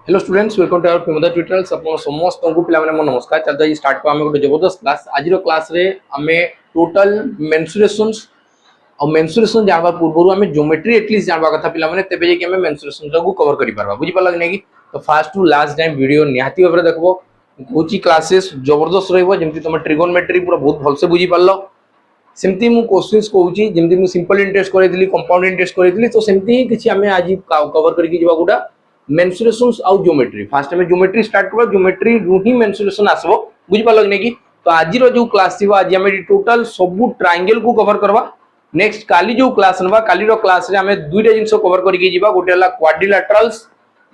Hello students, welcome to our फेमदा tutorials. अपन समस्त को पिला माने नमस्कार। चलता है स्टार्ट को हमें गोटे जबरदस्त क्लास। आज रो क्लास रे हमें टोटल मेंसुरेशंस और मेंसुरेशन जानबा पूर्व हमें ज्योमेट्री एटलीस्ट जानबा कथा पिला माने तेबे जे कि हमें मेंसुरेशन को कवर करि परबा। बुझि पाला कि तो first to last time video निहाती भाबरे देखबो। कोची क्लासेस जबरदस्त रहबो जेमति तुम ट्रिगोनोमेट्री पूरा बहुत भल से बुझि पालो। सेमती मु क्वेश्चंस कहूची जेमति मु सिंपल इंटरेस्ट करैतली, कंपाउंड इंटरेस्ट करैतली, तो सेमती किछि हमें आज कवर करके जिबा गुडा मेंसुरेशंस आउ ज्योमेट्री। फास्ट में ज्योमेट्री स्टार्ट करबा, ज्योमेट्री रु ही मेंसुरेशन आसबो। बुझि पालो कि तो आज रो जो क्लास थिबा आज हमें टोटल सब ट्रायंगल को कवर करबा। नेक्स्ट काली जो क्लास नबा, काली रो क्लास रे हमें दुईटा जिंस कवर करके जिबा। गोटे हला क्वाड्रिलैटरल्स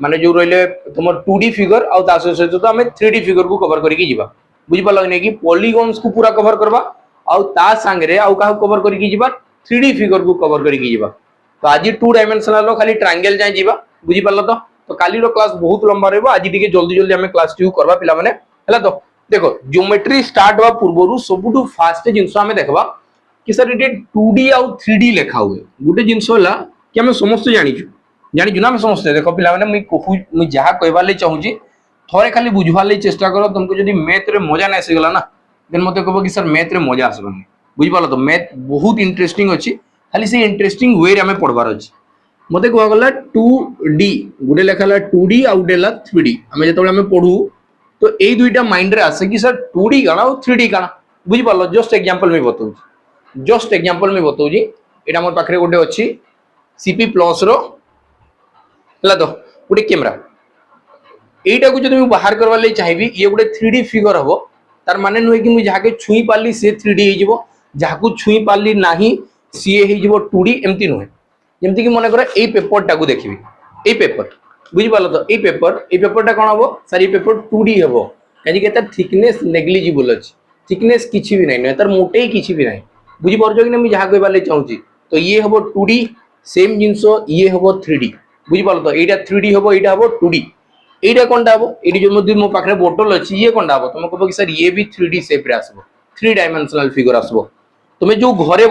माने जो रहले तुमर 2D फिगर आउ ता सहित तो हमें 3D फिगर को कवर करके जिबा। बुझि पालो कि पॉलीगॉन्स को पूरा कवर करबा आउ ता संगे आउ का कवर करके जिबा 3D फिगर को कवर करके जिबा। तो आज 2 डायमेंशनल रो खाली ट्रायंगल जाय जिबा। बुझि पालो तो काली रो क्लास बहुत लंबा रहबो। आज टिके जल्दी जल्दी हमें क्लास 2 करबा पिला माने हला। तो देखो ज्योमेट्री स्टार्ट हुआ पूर्वरु सबुठु फास्ट जिंस हमें देखबा कि सर इटे 2D आउ 3D लिखा हुए गुटे जिंस होला कि हमें समस्त जानिछु ना। हमें समस्त देखो पिला माने मैं जहा कहबा ले चाहूची थोड़े खाली बुझवा ले चेष्टा करो। तुमको जदी मैथ रे मजा नै आसी गला ना देन मते कहबो कि सर मैथ रे मजा आसबनी। बुझि पालो तो मैथ बहुत इंटरेस्टिंग अछि, खाली से इंटरेस्टिंग वे रे हमें पढ़बार अछि। मते कह गला 2D गुटे लेखाला 2D आउ डेला 3D। हमें जतबे हमें पढू तो एई दुईटा माइंड रे आसे कि सर 2D काना और 3D काना। बुझि पालो जस्ट एग्जांपल में बताऊजी। एटा मोर पाखरे गोटे अछि सीपी प्लस रो हला। तो गोटे कैमरा एटा को जदि मैं बाहर करबा ले चाहिबी ये गोटे 3D फिगर हबो। तार माने नुहे कि मुझे जाके छुई पाली से 3D हे जिवो, जाकू छुई पाली नाही सीए हे जिवो 2D। एमती नुहे जेमती कि मन कर ए पेपर टाकू देखिबी, ए पेपर बुझि पालो तो ए पेपर टा कोन हबो सर, ये पेपर 2D हबो काजी के तार थिकनेस नेग्लिजिबल अछि। थिकनेस किछि भी नै तार मोटे किछि भी नै। बुझि परजो कि नै मैं जहा कहबा ले चाहूची। तो ये हबो 2D सेम जिंसो ये हबो 3D। बुझि पालो तो एटा 3D हबो, एटा हबो 2D। एटा कोनटा हबो एटी जो मधि मो पाखरे बोतल अछि ये कोनटा हबो तुम कहबो कि सर ये भी 3D शेप रे आसबो, 3 डायमेंशनल फिगर आसबो। तुमे जो घरे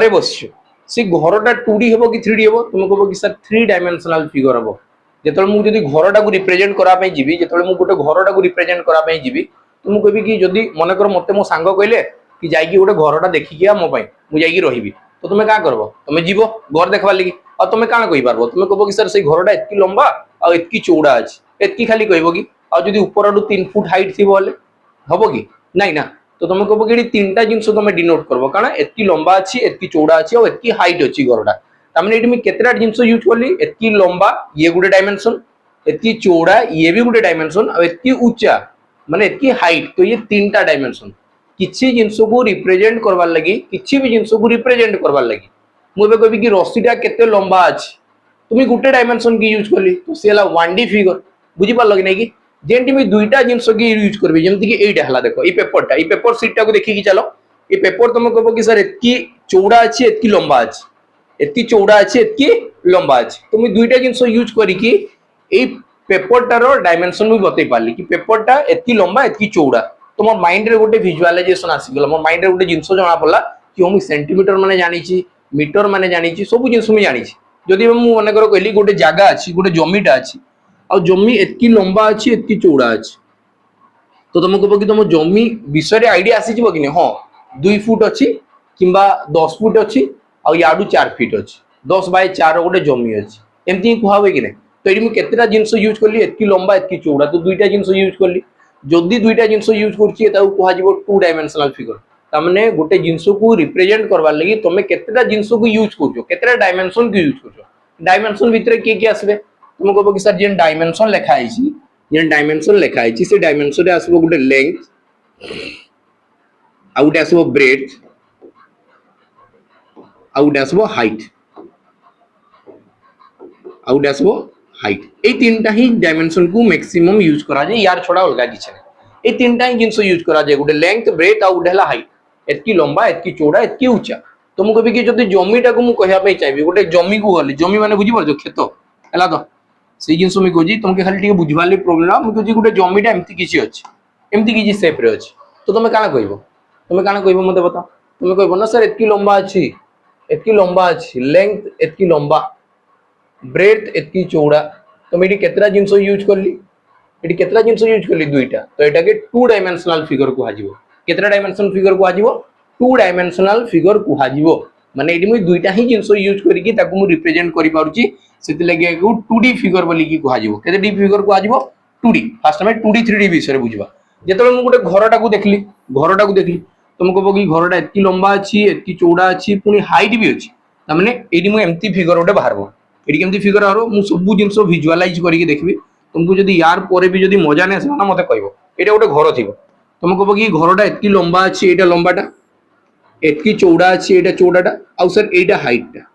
बसिजो से घरटा 2D हबो कि 3D हबो तुम कहबो कि सर 3 डायमेंशनल फिगर हबो। जेतले मु जदी घरटा को रिप्रेजेंट करा पई जिबी, जेतले मु गोटे घरटा को रिप्रेजेंट करा पई जिबी तुम कहबी कि जदी मन कर मते मो सांग कहले कि जाई कि गोटे घरटा देखि कि आ मो पई मु जाई कि रहिबी, तो तुमे का करबो तुमे जीवो घर देखबा लागि। आ तुमे काना कहि पारबो तुमे कहबो कि सर से घरटा एतकी लंबा आ एतकी चौड़ा अछि, एतकी खाली कहबो कि। आ जदी ऊपर आडू 3 फुट हाइट थिबो हले हबो कि नाही ना। तो तुम कहबो कि तीनटा जिंस तुम डिनोट करबो काना एतकी लंबा अछि, एतकी चौड़ा अछि और एतकी हाइट अछि घरटा। तामने एटी में केतेटा जिंस यूज करली एतकी लंबा ये गुटे डायमेंशन, एतकी चौड़ा ये भी गुटे डायमेंशन और एतकी ऊंचा माने एतकी हाइट। तो ये तीनटा डायमेंशन किछि जिंस को रिप्रेजेंट करबार लागि, किछि भी जिंस को रिप्रेजेंट करबार लागि मु बे कहबी कि रस्सीटा केते लंबा अछि तुम गुटे डायमेंशन की यूज करली तो से हला 1D फिगर। बुझि पारल कि नै कि जेंटी में दुईटा जिंस की यूज करबी जेमति कि एटा हला देखो ई पेपर शीट टा को देखि कि चलो ये पेपर तुम कहबो कि सर एतकी चौड़ा अछि, एतकी लंबा अछि, एतकी चौड़ा अछि, एतकी लंबा अछि। तुम दुईटा जिंस यूज करी कि ए पेपर टारो डायमेंशन भी बतै पारली कि पेपर टा एतकी लंबा एतकी चौड़ा। तुम माइंड रे गोटे विजुअलाइजेशन आसी गेला, मो माइंड रे गोटे जिंस जणा पड़ला कि हम सेंटीमीटर माने जानि छी, मीटर माने जानि छी, सब जिंस में जानि छी। जदि मु मन कर कहली गोटे जागा अछि, गोटे जमीटा अछि आ जमी एतकी लंबा अछि, एतकी चौड़ा अछि, तो तुम कहबो कि तुम जमी विषय आइडिया आसी जिवो कि नै। हां 2 फुट अछि किंबा 10 फुट अछि आ याडू 4 फीट अछि, 10 बाय 4 गोटे जमी अछि एमती कुहा होय कि नै। तो एडी मु केतेटा जिंस यूज करली एतकी लंबा एतकी चौड़ा, तो दुईटा जिंस यूज करली। जदि दुईटा जिंस यूज करछि एता कुहा जिवो 2 डायमेंशनल फिगर। तामने गोटे जिंस को रिप्रेजेंट करबार लागि तुमे केतेटा जिंस को यूज करछो, केतेटा डायमेंशन को यूज करछो। डायमेंशन भितरे के आसबे तुम कहबो कि सर जेन डायमेंशन लेखा आइछि, जेन डायमेंशन लेखा आइछि से डायमेंशन रे आसबो गोटे लेंथ आ गोटे आसबो ब्रेड्थ आ गोटे आसबो हाइट आ गोटे आसबो हाइट। ए तीनटा ही डायमेंशन को मैक्सिमम यूज करा जाय, यार छोड़ा अलगा किछ नै। ए तीनटा ही जिंस यूज करा जाय, गोटे लेंथ ब्रेड्थ आ गोटे हला हाइट। एतकी लंबा एतकी चौड़ा एतकी ऊंचा। तो मु कहबी कि जदि जमीटा को मु कहया पई चाहिबी गोटे जमी को गली, जमी माने बुझी परजो खेत हला। तो से जिंस में कोजी तुमके खाली टिके बुझवाली प्रॉब्लम मु कोजी गोटे जमीटा एमती किछि अछि, एमती किछि शेप रे अछि। तो तुमे काना कहबो, तुमे काना कहबो मते बता। तुमे कहबो ना सर एतकी लंबा अछि, एतकी लंबा अछि, लेंथ एतकी लंबा, ब्रेड्थ एतकी चौड़ा, तो मैं केतरा जिंस यूज करली ये केतरा जिंस यूज करली दुईटा तो एटा के टू डायमेंशनल फिगर को हाजिबो केतरा डायमेंशनल फिगर को हाजिबो टू डायमेंशनल फिगर को हाजिबो माने एडी मुई दुईटा ही जिंस यूज करिकि ताकू मु रिप्रेजेंट करि पारुची सेति लागि को 2D फिगर बोली की हाजिबो केते डी फिगर को हाजिबो 2D फर्स्ट में 2D 3D विषय बुझबा जेतबे मु गोटे घरटा को देखली तुमको कहबो कि घरटा एतकी लंबा अछि एतकी चौड़ा अछि पुनी हाइट भी अछि त माने एडी मु एम्ति फिगर गोटे बाहरबो एडी केमति फिगर आरो मु सब जिंस विजुअलाइज करिकि देखबी तुमको जदी यार परे भी जदी मजा नै आसला ना मते कहबो एटा गोटे घर थिबो तुमको कहबो कि घरटा एतकी लंबा अछि एटा लंबाटा एतकी चौड़ा अछि एटा चौड़ाटा आ सर एटा हाइटटा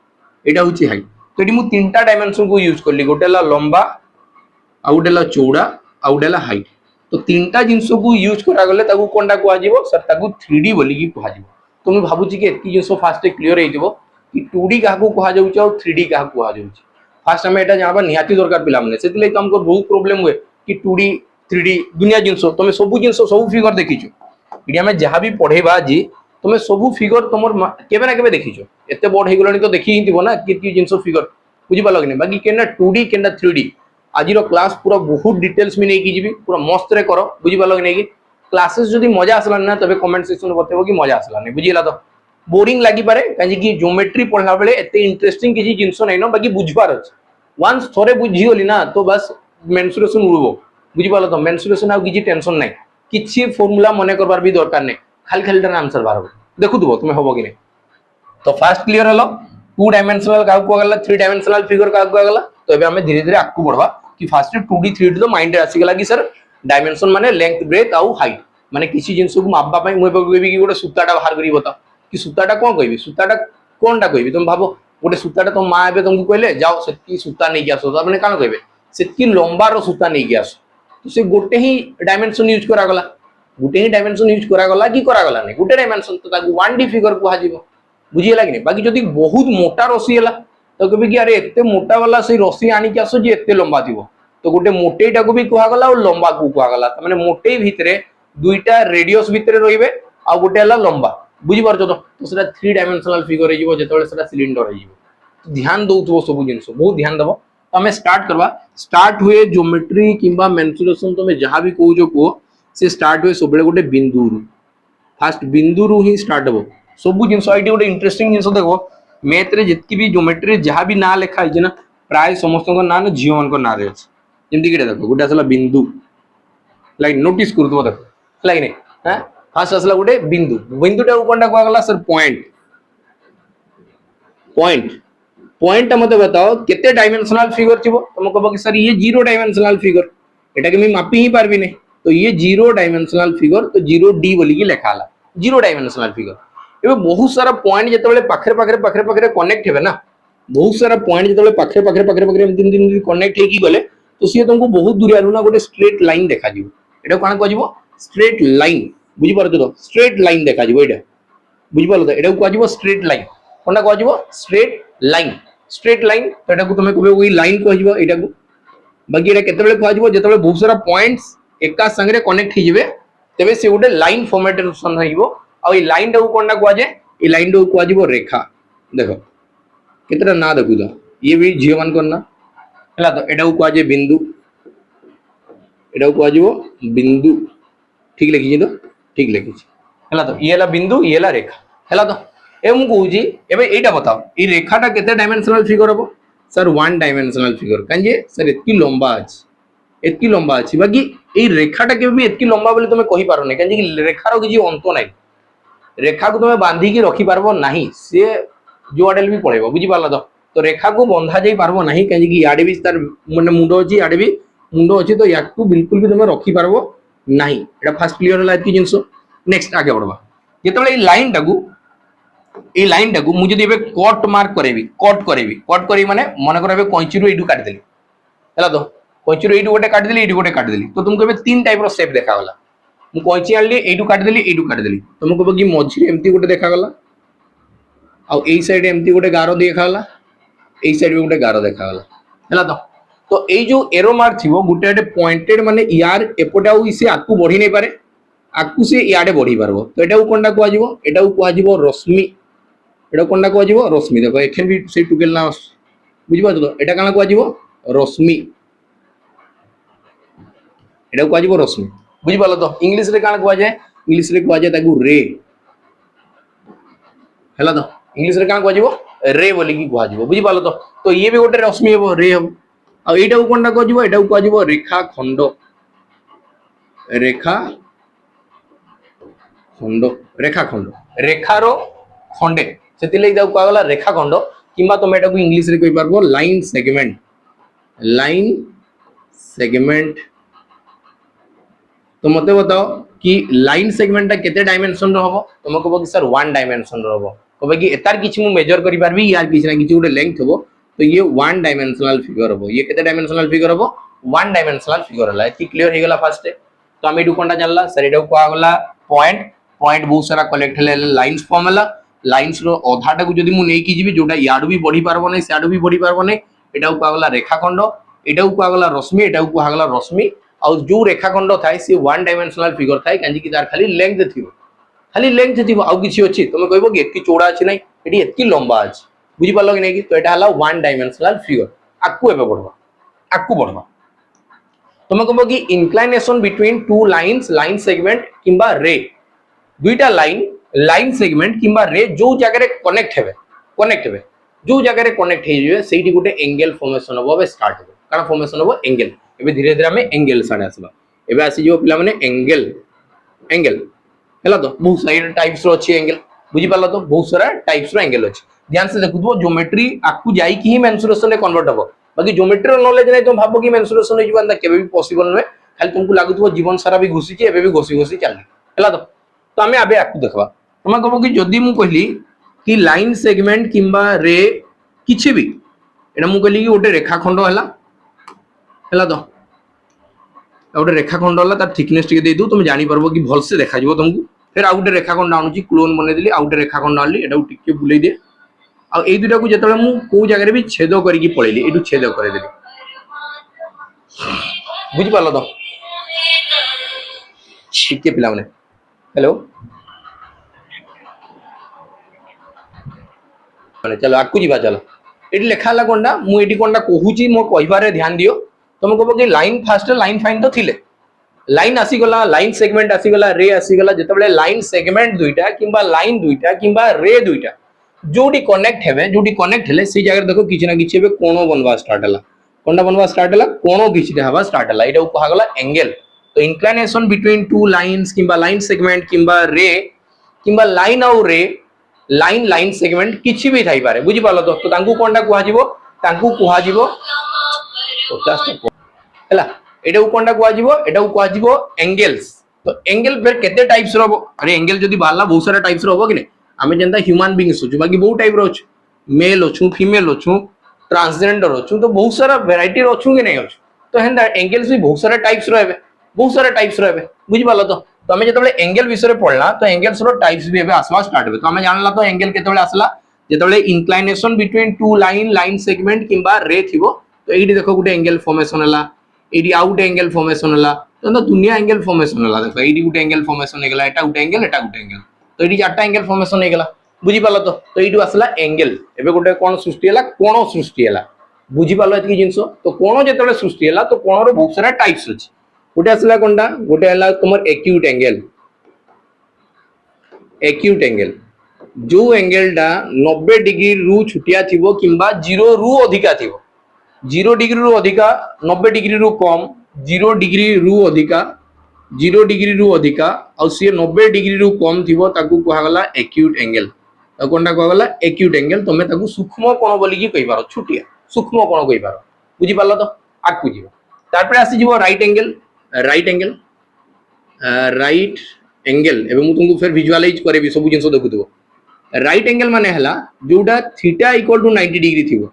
एटा होची हाइट तो एडी मु तीनटा डायमेंशन को यूज करली गोटेला लंबा आ गोटेला चौड़ा आ गोटेला हाइट तो तीनटा जिंस को यूज करा गले ताकू कोनटा को आजिवो सर ताकू 3D बोली की कहा जिवो तो मैं भाबुची कि एतकी जिंस फास्ट क्लियर हे जिवो कि 2D का को कहा जाउची और 3D का को कहा जाउची फास्ट हमें एटा जाबा निहाती दरकार पिला माने सेतिले हमको बहुत प्रॉब्लम हुए कि 2D 3D दुनिया जिंस तुम सब जिंस सब फिगर देखिचो इडिया में जहां भी पढेबा जी तुम सब फिगर तुमर केबे ना केबे देखिचो एते बड हे गलनी तो देखि हितिबो ना कि जिंस फिगर बुझी पालो कि बाकी केना 2D केना 3D आज क्लास पूरा बहुत डिटेल्स में नहीं की पूरा मस्त रे करो बुझी पालो कि नहीं क्लासेस जदी मजा आसला ना तबे कमेंट सेक्शन में बताबो कि मजा आसला नहीं बुझिला तो बोरिंग लागि पारे काहे कि ज्योमेट्री पढ़ला बेले एते इंटरेस्टिंग किसी जिंस नै न बाकी बुझबार अछि वंस थोरे बुझी होली ना तो बस मेंसुरेशन उड़बो बुझी पालो तो मेंसुरेशन आ किछि टेंशन नै किछि फार्मूला मने करबार भी दरकार नै खाली खाली आंसर बारबो देखुदबो तुमे होबो कि नै तो फास्ट क्लियर हलो 2 डायमेंशनल का को गला 3 डायमेंशनल फिगर का को गला तो एबे हमें धीरे धीरे आकु बढ़वा कि फास्ट 2D 3D तो माइंड रे आसी गला कि सर डायमेंशन माने लेंथ ब्रेथ आउ हाइट माने किसी जिंस को मापबा पई मु कहबी कि गोटे सूताटा बाहर करी बता कि सूताटा कोन कहबी सूताटा कोनटा कहबी तुम भाबो गोटे सूताटा तो मां एबे तुमको कहले जाओ सेती सूता नै गयासो त माने कान कहबे सेती लंबा रो सूता नै गयासो तो से गोटे ही डायमेंशन यूज करा गला गोटे ही डायमेंशन यूज करा गला कि करा गला नै गोटे डायमेंशन तो ताकू 1D फिगर को हाजिबो बुझियला कि नै बाकी जदी बहुत मोटा रसी हला तो कहबी कि अरे एते मोटा वाला से रसी आनी के आसो जे एते लंबा थिबो तो गोटे मोटेटा को भी कहा गला और लंबा को कहा गला त माने मोटे भितरे दुईटा रेडियस भितरे रहिबे आ गोटे हला लंबा बुझी पारछो तो सेटा 3 डायमेंशनल फिगर हे जिवो जेतबे सेटा सिलिंडर हे जिवो ध्यान दउथबो सब जिंस बहुत ध्यान दबो तो हमें स्टार्ट करबा स्टार्ट हुए ज्योमेट्री किबा मेंसुरेशन तो मैं जहां भी कहू जो को से स्टार्ट हुए सबले गोटे बिंदु रु फास्ट बिंदु रु ही स्टार्ट हबो सब जिंस आईडी गोटे इंटरेस्टिंग जिंस देखो मैथ रे जतकी भी ज्योमेट्री जहां भी ना लिखा है ना प्राय समस्त को ना जीवन को ना रे अछि जेमती कि देखो गोटे असला बिंदु लाइक नोटिस करतो देखो लाइक नै हां फास्ट असला गोटे बिंदु बिंदुटा कोनटा को गला सर पॉइंट पॉइंट पॉइंट मते बताओ केते डायमेंशनल फिगर थिबो तुम कहबो कि सर ये 0 डायमेंशनल फिगर एटा के मैं मापी ही पारबी नै तो ये 0 डायमेंशनल फिगर तो 0D बोली की लेखाला 0 डायमेंशनल फिगर एबे बहुत सारा पॉइंट जेतेबेले पाखरे कनेक्ट हेबे ना बहुत सारा पॉइंट जेतेबेले पाखरे एमती कनेक्ट हे की गले तो सी तुमको बहुत दूर आलू ना गोटे स्ट्रेट लाइन देखा जीवो एटा कोन कहजिवो स्ट्रेट लाइन बुझी पारतो तो स्ट्रेट लाइन देखा जीवो एटा बुझी पारलो तो एटा को कहजिवो स्ट्रेट लाइन कोनटा कहजिवो स्ट्रेट लाइन तो एटा को तुमे कहबे ओई लाइन कहजिवो एटा को बाकी एटा केतेबेले कहजिवो जेतेबेले बहुत सारा पॉइंट्स एका संगे कनेक्ट हे जिवे तबे से गोटे लाइन फॉर्मेटेशन होइबो आ ई लाइन टा को कोनटा कहजे ई लाइन टा को कहजिवो रेखा देखो केतरा ना देखु तो ये भी जीवन करना हला तो एटा को कहजे बिंदु एटा को कहजिवो बिंदु ठीक लिखि तो ठीक लिखि हला तो ये हला बिंदु ये हला रेखा हला तो एम कहूजी एबे एटा बताओ ई रेखाटा केते डायमेंशनल फिगर हबो सर 1 डायमेंशनल फिगर कांजे सर एतकी लंबा अछि बाकी ए रेखाटा के भी एतकी लंबा बोले तुमे कहि पारो नै कांजे कि रेखार किछि अंत नै रेखा को तुमे बांधी की रखि पारबो नाही से जो आडेल भी पळेबो बुझी पारला तो रेखा को बंधा जाई पारबो नाही कांजे कि याडे भी तार माने मुंडो अछि याडे भी मुंडो अछि तो याकू बिल्कुल भी तुमे रखि पारबो नाही एटा फर्स्ट क्लियर होला एतकी जिंसो नेक्स्ट आगे बढ़बा जेतबेले ई लाइन टाकू मु जदी एबे कट मार्क करेबी माने मन कर एबे कैंची रो एडू काट देली हला तो कैंची रो एडू गोटे काट देली तो तुमको एबे तीन टाइप रो शेप देखा गला मु कैंची आनली एडू काट देली तुमको कहबो कि मझी एमती गोटे देखा गला आ एई साइड एमती गोटे गारो देखा गला एई साइड भी गोटे गारो देखा गला हला तो एई जो एरो मार्क थिबो गोटे पॉइंटेड माने यार एपोटा इसे आकू बढ़ी नै पारे आकू से याडे बढ़ी पारबो तो एटा कोनटा को आजिवो एटा को आजिवो रश्मि एटा कोनटा को आजिवो रश्मि देखो एखन भी से टुकेल ना बुझी पाछो तो एटा काना को आजिवो रश्मि एटा को आजिबो रश्मि बुझी पालो तो इंग्लिश रे काना को जाय इंग्लिश रे को जाय ताकू रे हैला तो इंग्लिश रे काना को आजिबो रे बोली की को आजिबो बुझी पालो तो ये भी गोटे रश्मि हेबो रे हम आ एटा को कोनटा को आजिबो एटा को आजिबो रेखा खंड रेखा खंड रेखा खंड रेखारो खंडे से गला रेखा खंड कि तुम एटा को इंग्लिश रे कहि पारबो लाइन सेगमेंट तो मते बताओ कि लाइन सेगमेंट केते डायमेंशन रो हबो तुम कहबो कि सर 1 डायमेंशन रो हबो कहबो कि एतार किछि मु मेजर करि पारबी यार किछि ना किछि उडे लेंथ हबो तो ये 1 डायमेंशनल फिगर हबो ये केते डायमेंशनल फिगर हबो 1 डायमेंशनल फिगर हला एति क्लियर हे गला फर्स्ट तो हम एडु कोनटा जानला सर एडु को आगला पॉइंट बहुत सारा कलेक्ट हेले लाइंस फॉर्म हला लाइंस रो आधाटा को जदी मु नै कि जिवि जोटा याडू भी बढ़ी पारबो नै साडू भी बढ़ी पारबो नै एटा को आगला रेखाखंड एटा को आगला रश्मि एटा को आगला रश्मि आ जो रेखाखंड थाए से 1 डायमेंशनल फिगर थाए कांजी कि तार खाली लेंथ थिबो आ किछि अछि तुम कहबो कि एतकी चौड़ा अछि नै एटी एतकी लंबा अछि बुझी पालो कि नै कि तो एटा हला 1 डायमेंशनल फिगर आकु एबे बढ़वा तुम कहबो कि inclination between two lines line segment किंबा रे दुईटा लाइन सेगमेंट किंबा रे जो जगह रे कनेक्ट हेबे जो जगह रे कनेक्ट हे जिवे सेठी गुटे एंगल फॉर्मेशन होबो स्टार्ट होबो कारण फॉर्मेशन होबो एंगल एबे धीरे धीरे हमें एंगल साडे आसबा एबे आसी जिवो पिला माने एंगल हैला तो बहुत सारे टाइप्स रो अछि एंगल बुझी पालो तो बहुत सारा टाइप्स रो एंगल अछि ध्यान से देखुथबो ज्योमेट्री आकु जाई कि ही मेंसुरेशन रे कन्वर्ट होबो बाकी ज्योमेट्री रो नॉलेज नै तुम भाबो कि मेंसुरेशन हो जिवंदा केबे भी पॉसिबल नै खाली तुमको लागुथबो जीवन सारा भी घुसी छि एबे भी घोसी चलनी हैला तो हमें आबे आकु देखबा तुम कहबो कि जदी मु कहली कि लाइन सेगमेंट किंबा रे किछि भी एटा मु कहली कि गोटे रेखाखंड हैला तो गोटे रेखाखंड हला तार थिकनेस टिके दे दू तुम जानि परबो कि भल से देखा जिवो तुमको फिर आ गोटे रेखाखंड आनुची क्लोन बने देली आ गोटे रेखाखंड आनली एटा टिके बुलेई दे आ एई दुटा को जेतले मु को जगह रे भी छेद करिकि पळेली एटू छेद करे देली बुझी पालो तो टिके पिला माने हेलो माने चलो आकु जीवा चलो एटी लेखा ला कोंडा मु एटी कोंडा कहूची मो कहिबारे ध्यान दियो तुम कहबो कि लाइन फास्ट लाइन फाइन तो थिले लाइन आसी गला लाइन सेगमेंट आसी गला रे आसी गला जेतबेले लाइन सेगमेंट दुईटा किंबा लाइन दुईटा किंबा रे दुईटा जोडी कनेक्ट हेले से जगह देखो किछि ना किछि बे कोण बनवा स्टार्ट हला कोंडा बनवा स्टार्ट हला कोण किछि हवा स्टार्ट हला एटा कहा गला एंगल तो इंक्लिनेशन बिटवीन टू लाइंस किंबा लाइन सेगमेंट किंबा रे किंबा लाइन आउ रे लाइन सेगमेंट किछि भी थाई पारे बुझी पालो तो तांकू कोंडा कुहा जिवो तांकू कुहा जिवो 50 हैला एटा कोंडा कुहा जिवो एंगल्स तो एंगल फिर केते टाइप्स रहबो अरे एंगल जदी बाला बहुत सारा टाइप्स रहबो कि नै आमे जनता ह्यूमन बीइंग्स होछु बाकी बहुत टाइप रो मेल होछु फीमेल होछु ट्रांसजेंडर होछु तो बहुत सारा वैरायटी होछु कि नै होछु तो हेंदा एंगल्स भी बहुत सारा टाइप्स रहबे बुझी पालो तो हमें जेतबेले एंगल विषय रे पढला तो एंगल्स रो टाइप्स भी एबे आसवा स्टार्ट होबे तो हमें जानला तो एंगल केतबेले आसला जेतबेले inclination between two line segment किंबा रे थिबो तो एडी देखो गुटे एंगल फॉर्मेशन हला एडी आउट एंगल फॉर्मेशन हला तो दुनिया एंगल फॉर्मेशन हला देखो एडी गुटे एंगल फॉर्मेशन हे गला एटा गुटे एंगल तो एडी चारटा एंगल फॉर्मेशन हे गला बुझी पालो तो एडू आसला एंगल एबे गुटे कोन सृष्टि हला बुझी पालो एतकी जिंसो तो कोण जेतबेले सृष्टि हला तो कोण रो बहुत सारा टाइप्स अछि गोटे आसला कोनटा गोटे हला तुमर एक्यूट एंगल जो एंगल डा 90 डिग्री रु छुटिया थिबो किंबा 0 रु अधिका थिबो 0 डिग्री रु अधिका 90 डिग्री रु कम 0 डिग्री रु अधिका और सी 90 डिग्री रु कम थिबो ताकू कहा गला एक्यूट एंगल तो कोनटा कहा गला एक्यूट एंगल तमे ताकू सूक्ष्म कोण बोली की कहि पारो छुटिया सूक्ष्म कोण कहि पारो बुझी पालो तो आकु जीवो तार पर आसी जीवो राइट एंगल एबे मु तुमको फिर विजुअलाइज करेबी सब जिंस देखुथबो राइट एंगल माने हला जोडा थीटा इक्वल टू 90 डिग्री थिबो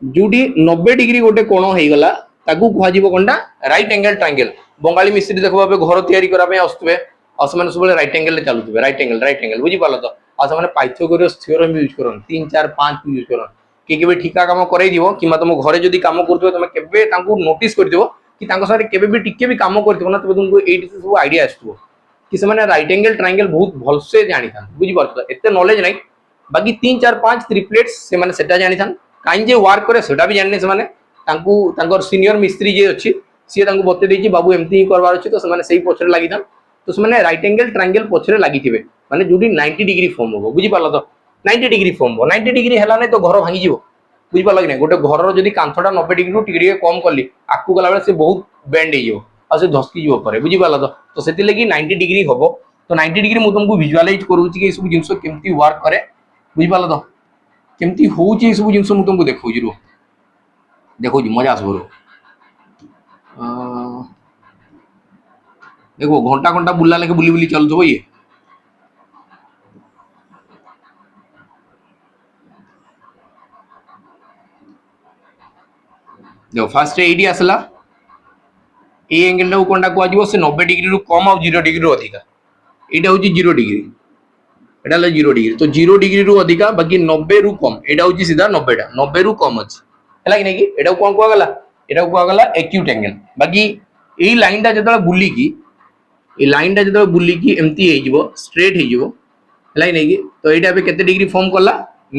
जोडी 90 डिग्री गोटे कोण हे गला ताकू कहा जीवो कोनटा राइट एंगल ट्रायंगल बंगाली मिस्त्री देखबा बे घर तयारी करा पे आस्तबे आ समान सब राइट एंगल ले चलुतबे राइट एंगल बुझी पालो तो आ समान पाइथागोरस थ्योरम यूज करन 3 4 5 यूज करन के केबे ठीका काम करै दिवो किमा तुम घरे जदी काम करथबो तुम केबे तांकू नोटिस कर दिवो कि तांको सारे केबे भी टिके भी काम करथबो ना तबे तुमको एडी से सब आईडिया आस्तबो कि समान राइट एंगल ट्रायंगल बहुत भल से जानि थान बुझी पारछो एते नॉलेज नै बाकी 3 4 5 ट्रिपलेट्स से माने सेटा जानि थान काइन जे वर्क करे सेटा भी जानने से माने तांको तांकर सीनियर मिस्त्री जे अछि सी तांको बते देछि बाबू एमती ही करबार अछि तो से माने सेही पछरे लागि था तो से माने राइट एंगल ट्रायंगल पछरे लागि थिबे माने जुडी 90 डिग्री फॉर्म होबो बुझी पालो तो 90 डिग्री फॉर्म हो 90 डिग्री हला नै तो घर भांगी जीवो बुझी पालो कि नै गोटे घर जदी कांथडा 90 डिग्री रु टिके कम करली आकु गला बेले से बहुत बेंड हे जीवो आ से धसकी जीवो परे बुझी पालो तो सेति लागि 90 डिग्री होबो तो 90 डिग्री मु तुमको विजुअलाइज करूची कि सब जिंस केमती वर्क करे बुझी पालो तो केमती होउची सब जिंस मु तुमको देखौजी रो देखौजी मजा आसबो रो देखो घंटा घंटा बुला लेके बुली बुली चलतो ये देखो फास्ट एडी आसला ए एंगल टा कोनटा को आजिवो से 90 डिग्री रु कम आ 0 डिग्री रु अधिका एटा होची 0 डिग्री एटा ले 0 डिग्री तो 0 डिग्री रु अधिका बाकी 90 रु कम एटा होची सीधा 90 टा 90 रु कम अछि हला कि नै कि एटा कोन को गला एटा को गला एक्यूट एंगल बाकी एई लाइन टा जतला बुली की ए लाइन टा जतला बुली की एम्ति हे जिवो स्ट्रेट हे जिवो हला कि नै कि तो एटा बे केते डिग्री फॉर्म करला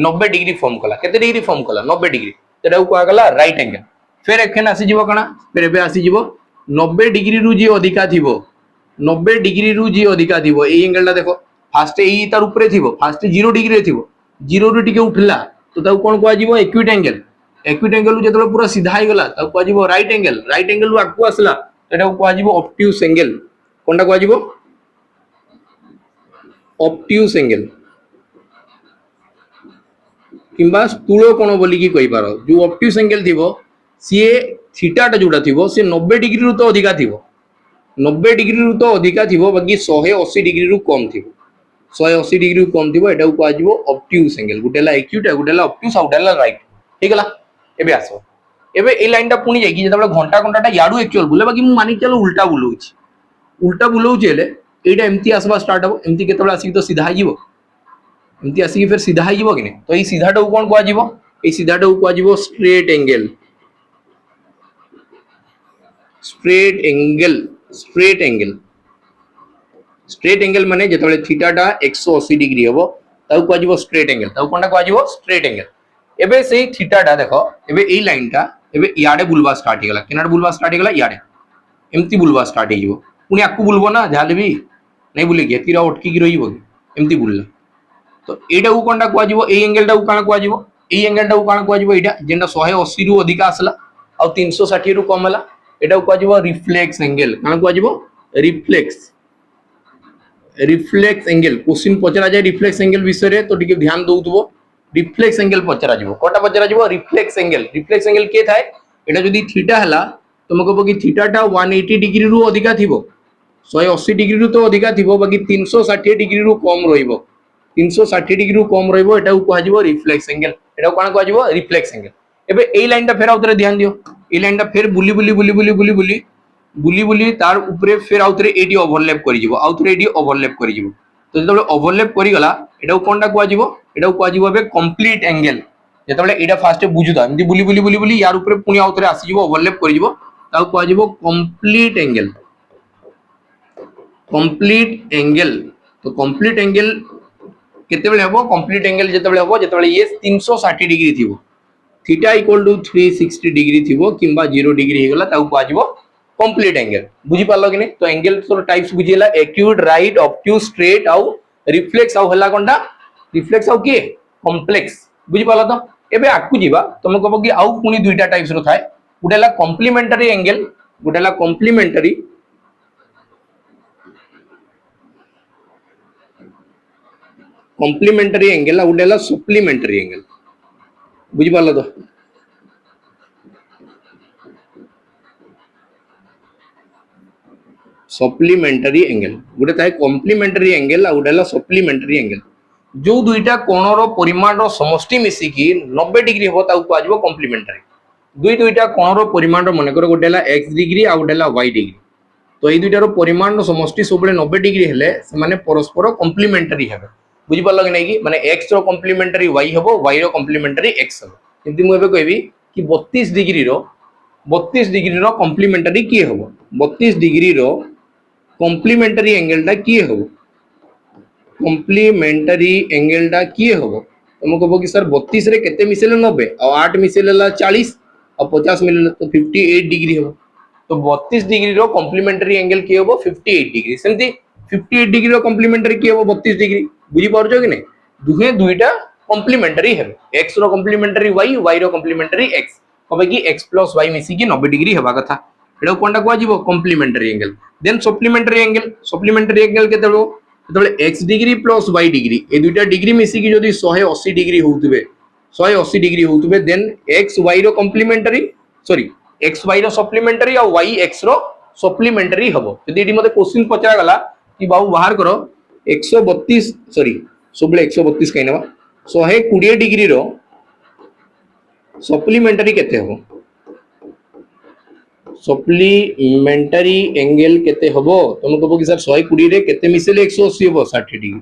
90 डिग्री फॉर्म करला केते डिग्री फॉर्म करला 90 डिग्री एटा को गला राइट एंगल फिर एखन आसी जीवो कणा फिर एबे आसी जीवो 90 डिग्री रु जी अधिका थिबो 90 डिग्री रु जी अधिका थिबो ए एंगल टा देखो फास्ट ए तार ऊपर थिबो फास्ट 0 डिग्री रे थिबो 0 रु टिके उठला तो ताऊ कोन को आजीवो एक्यूट एंगल जतले पूरा सीधा हे गला ताऊ को आजीवो राइट एंगल रु आकु आसला एटा को आजीवो ऑब्ट्यूज एंगल कोनटा को आजीवो ऑब्ट्यूज एंगल किंबा स्थूल कोण बोली की कहि पारो जो ऑब्ट्यूज एंगल थिबो सीए थीटा टा जोड़ा थिबो से 90 डिग्री रु तो अधिका थिबो 90 डिग्री रु तो अधिका थिबो बाकी 180 डिग्री रु कम थिबो 180 डिग्री रु कम थिबो एटा को आजिवो ऑब्ट्यूज एंगल गुटेला एक्यूट गुटेला ऑब्ट्यूज आउटेला राइट ठीक गला एबे आसो एबे ए लाइन टा पुनी जाई जेतबे घंटा घंटा याडू एक्चुअल बुले बाकी मु मानि चलो उल्टा बुलौची हेले एटा एम्ति आसबा स्टार्ट हो एम्ति केतबे आसी तो सीधा आजिवो एम्ति आसी फिर सीधा आजिवो कि नै तो ए सीधाटा कोन को आजिवो ए सीधाटा को आजिवो स्ट्रेट एंगल माने जेतबे थीटा टा 180 डिग्री हबो ताऊ को आजिवो स्ट्रेट एंगल ताऊ कोनटा को आजिवो स्ट्रेट एंगल एबे सेही थीटा टा देखो एबे ए लाइन टा एबे याडे बुलवा स्टार्ट हे गला केनाडे बुलवा स्टार्ट हे गला याडे एम्ति बुलवा स्टार्ट हे जिवो पुनी आकु बुलबो ना जाले भी नै बुले के तीरा अटकी की रहिबो एम्ति बुलला तो एटा को कोनटा को आजिवो ए एंगल टा को काना को आजिवो ए एंगल टा को काना को आजिवो एटा जेंटा 180 रु अधिक आसला आ 360 रु कम हला एटा को आजिवो रिफ्लेक्स एंगल काना को आजिवो रिफ्लेक्स एंगल क्वेश्चन पचरा जाय रिफ्लेक्स एंगल विषय रे तो टिके ध्यान दउतबो रिफ्लेक्स एंगल पचरा जिवो कोटा पचरा जिवो रिफ्लेक्स एंगल के थाए एटा जदी थीटा हला तो मको कि थीटा टा 180 डिग्री रु अधिका थिबो 180 डिग्री रु तो अधिका थिबो बाकी 360 डिग्री रु कम रहिबो 360 डिग्री रु कम रहिबो एटा को कहा जिवो रिफ्लेक्स एंगल एटा कोन कहा जिवो रिफ्लेक्स एंगल एबे ए लाइन टा फेर आउतरे ध्यान दियो ए लाइन टा फेर बुली तार ऊपरे फेर आउतरे एडी ओवरलैप करि जिवो आउतरे एडी ओवरलैप करि जिवो तो जतबे ओवरलैप करि गला एटा कोनटा को जिवो एटा को जिवो बे कंप्लीट एंगल जतबे एटा फास्ट बुझुदा एमदी बुली यार ऊपरे पुनी आउतरे आसी जिवो ओवरलैप करि जिवो ताऊ को जिवो कंप्लीट एंगल तो कंप्लीट एंगल केतेबेले हबो कंप्लीट एंगल जेतेबेले ये 360 डिग्री थिबो थीटा इक्वल टू 360 डिग्री थिबो किंबा 0 डिग्री हे गला ताऊ को जिवो कंप्लीट एंगल बुझी पालो कि नै तो एंगल तो टाइप्स बुझिला एक्यूट राइट ऑब्ट्यूज स्ट्रेट आउ रिफ्लेक्स आउ हला कोनटा रिफ्लेक्स आउ के कॉम्प्लेक्स बुझी पालो तो एबे आकु जीवा तुम कहबो कि आउ पुनी दुईटा टाइप्स रो थाए गुटेला कॉम्प्लीमेंटरी एंगल गुटेला कॉम्प्लीमेंटरी एंगल आ गुटेला सप्लीमेंटरी एंगल बुझी पालो तो सप्लीमेंटरी एंगल गोटे थाए कॉम्प्लीमेंटरी एंगल आ गोटेला सप्लीमेंटरी एंगल जो दुईटा कोणर परिमाण रो समष्टि मिसिकी 90 डिग्री हो ताऊ को आजबो कॉम्प्लीमेंटरी दुईटा कोणर परिमाण मन कर गोटेला x डिग्री आ गोटेला y डिग्री तो ए दुईटा रो परिमाण रो समष्टि सबले 90 डिग्री हेले से माने परस्पर कॉम्प्लीमेंटरी हेबे बुझी पालो कि नै कि माने x रो कॉम्प्लीमेंटरी y हेबो y रो कॉम्प्लीमेंटरी x हेबो किंतु मु एबे कहबी कि 32 डिग्री रो कॉम्प्लीमेंटरी की हेबो 32 डिग्री रो कॉम्प्लीमेंटरी एंगल टा की हेबो कॉम्प्लीमेंटरी एंगल टा की हेबो तुम कहबो कि सर 32 रे केते मिसेले 90 और 8 मिसेले 40 और 50 मिले तो 58 डिग्री हेबो तो 32 डिग्री रो कॉम्प्लीमेंटरी एंगल किए हो 58 डिग्री सेमती 58 डिग्री रो कॉम्प्लीमेंटरी किए हो 32 डिग्री बुझी पारछो कि नहीं दुहे दुईटा कॉम्प्लीमेंटरी है x रो कॉम्प्लीमेंटरी y रो कॉम्प्लीमेंटरी x कबे कि x प्लस y मिसी की 90 डिग्री हेबा कथा एडो कोनटा को आजिवो complementary angle then supplementary angle केते हो जेतबेले x degree plus y degree ए दुईटा डिग्री मिसी की जदी 180 डिग्री होउतबे 180 डिग्री होउतबे देन x y रो कॉम्प्लीमेंटरी सॉरी x y रो सप्लीमेंटरी और y x रो सप्लीमेंटरी हबो जदी एडी मते क्वेश्चन पचरा गला कि बाबू बाहर करो 132 सॉरी सबले 132 कहनेबा 120 डिग्री रो सप्लीमेंटरी केते हो सप्लीमेंटरी एंगल केते हबो तुम कहबो कि सर 120 रे केते मिसेले 180 हबो 60 डिग्री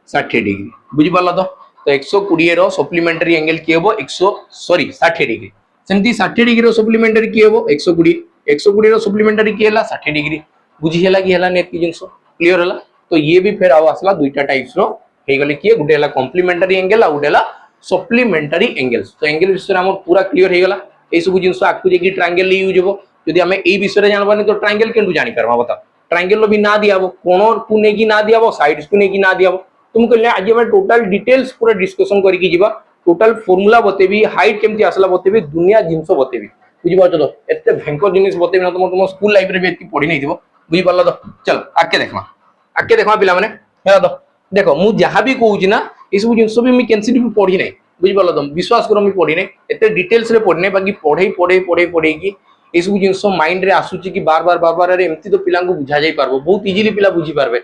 60 डिग्री बुझी पाला तो 120 रो सप्लीमेंटरी एंगल के हबो 100 सॉरी 60 डिग्री सेमती 60 डिग्री रो सप्लीमेंटरी के हबो 120 रो सप्लीमेंटरी के हला 60 डिग्री बुझी हला कि हला नेट की जिंसो क्लियर हला तो ये भी फिर आव आसला दुईटा टाइप्स रो हे गले कि गुटे हला कॉम्प्लीमेंटरी एंगल आ गुटे हला सप्लीमेंटरी एंगल्स तो एंगल विषय हमर पूरा क्लियर हे गला ए सब जिंसो आकु जे कि ट्रायंगल यूज हबो यदि हमें ए विषय जानबानी तो ट्रायंगल केंटू जानि परबा बता ट्रायंगल भी ना दियाबो कोण को ने की ना दियाबो साइड्स को ने की ना दियाबो तुम कहले आज हम टोटल डिटेल्स पूरा डिस्कशन करी की जीवा टोटल फार्मूला बतेबी हाइट केमती आसला बतेबी दुनिया जिंसो बतेबी बुझी पाछो तो एते भयंकर जिनिस बतेबी ना तुम स्कूल लाइफ रे भी एती पढी नै दिबो बुझी पाला तो चल आके देखमा पिला माने हेला तो देखो मु जहां भी कहूची ना ई सब जिंसो भी मी कैंसिल भी पढी नै बुझी पाला तो विश्वास करो मी पढी नै एते डिटेल्स रे पढी नै बाकी पढे की ए सब जिंस माइंड रे आसुची कि बार बार अरे एमती तो पिला को बुझा जाई पारबो बहुत इजीली पिला बुझी पारबे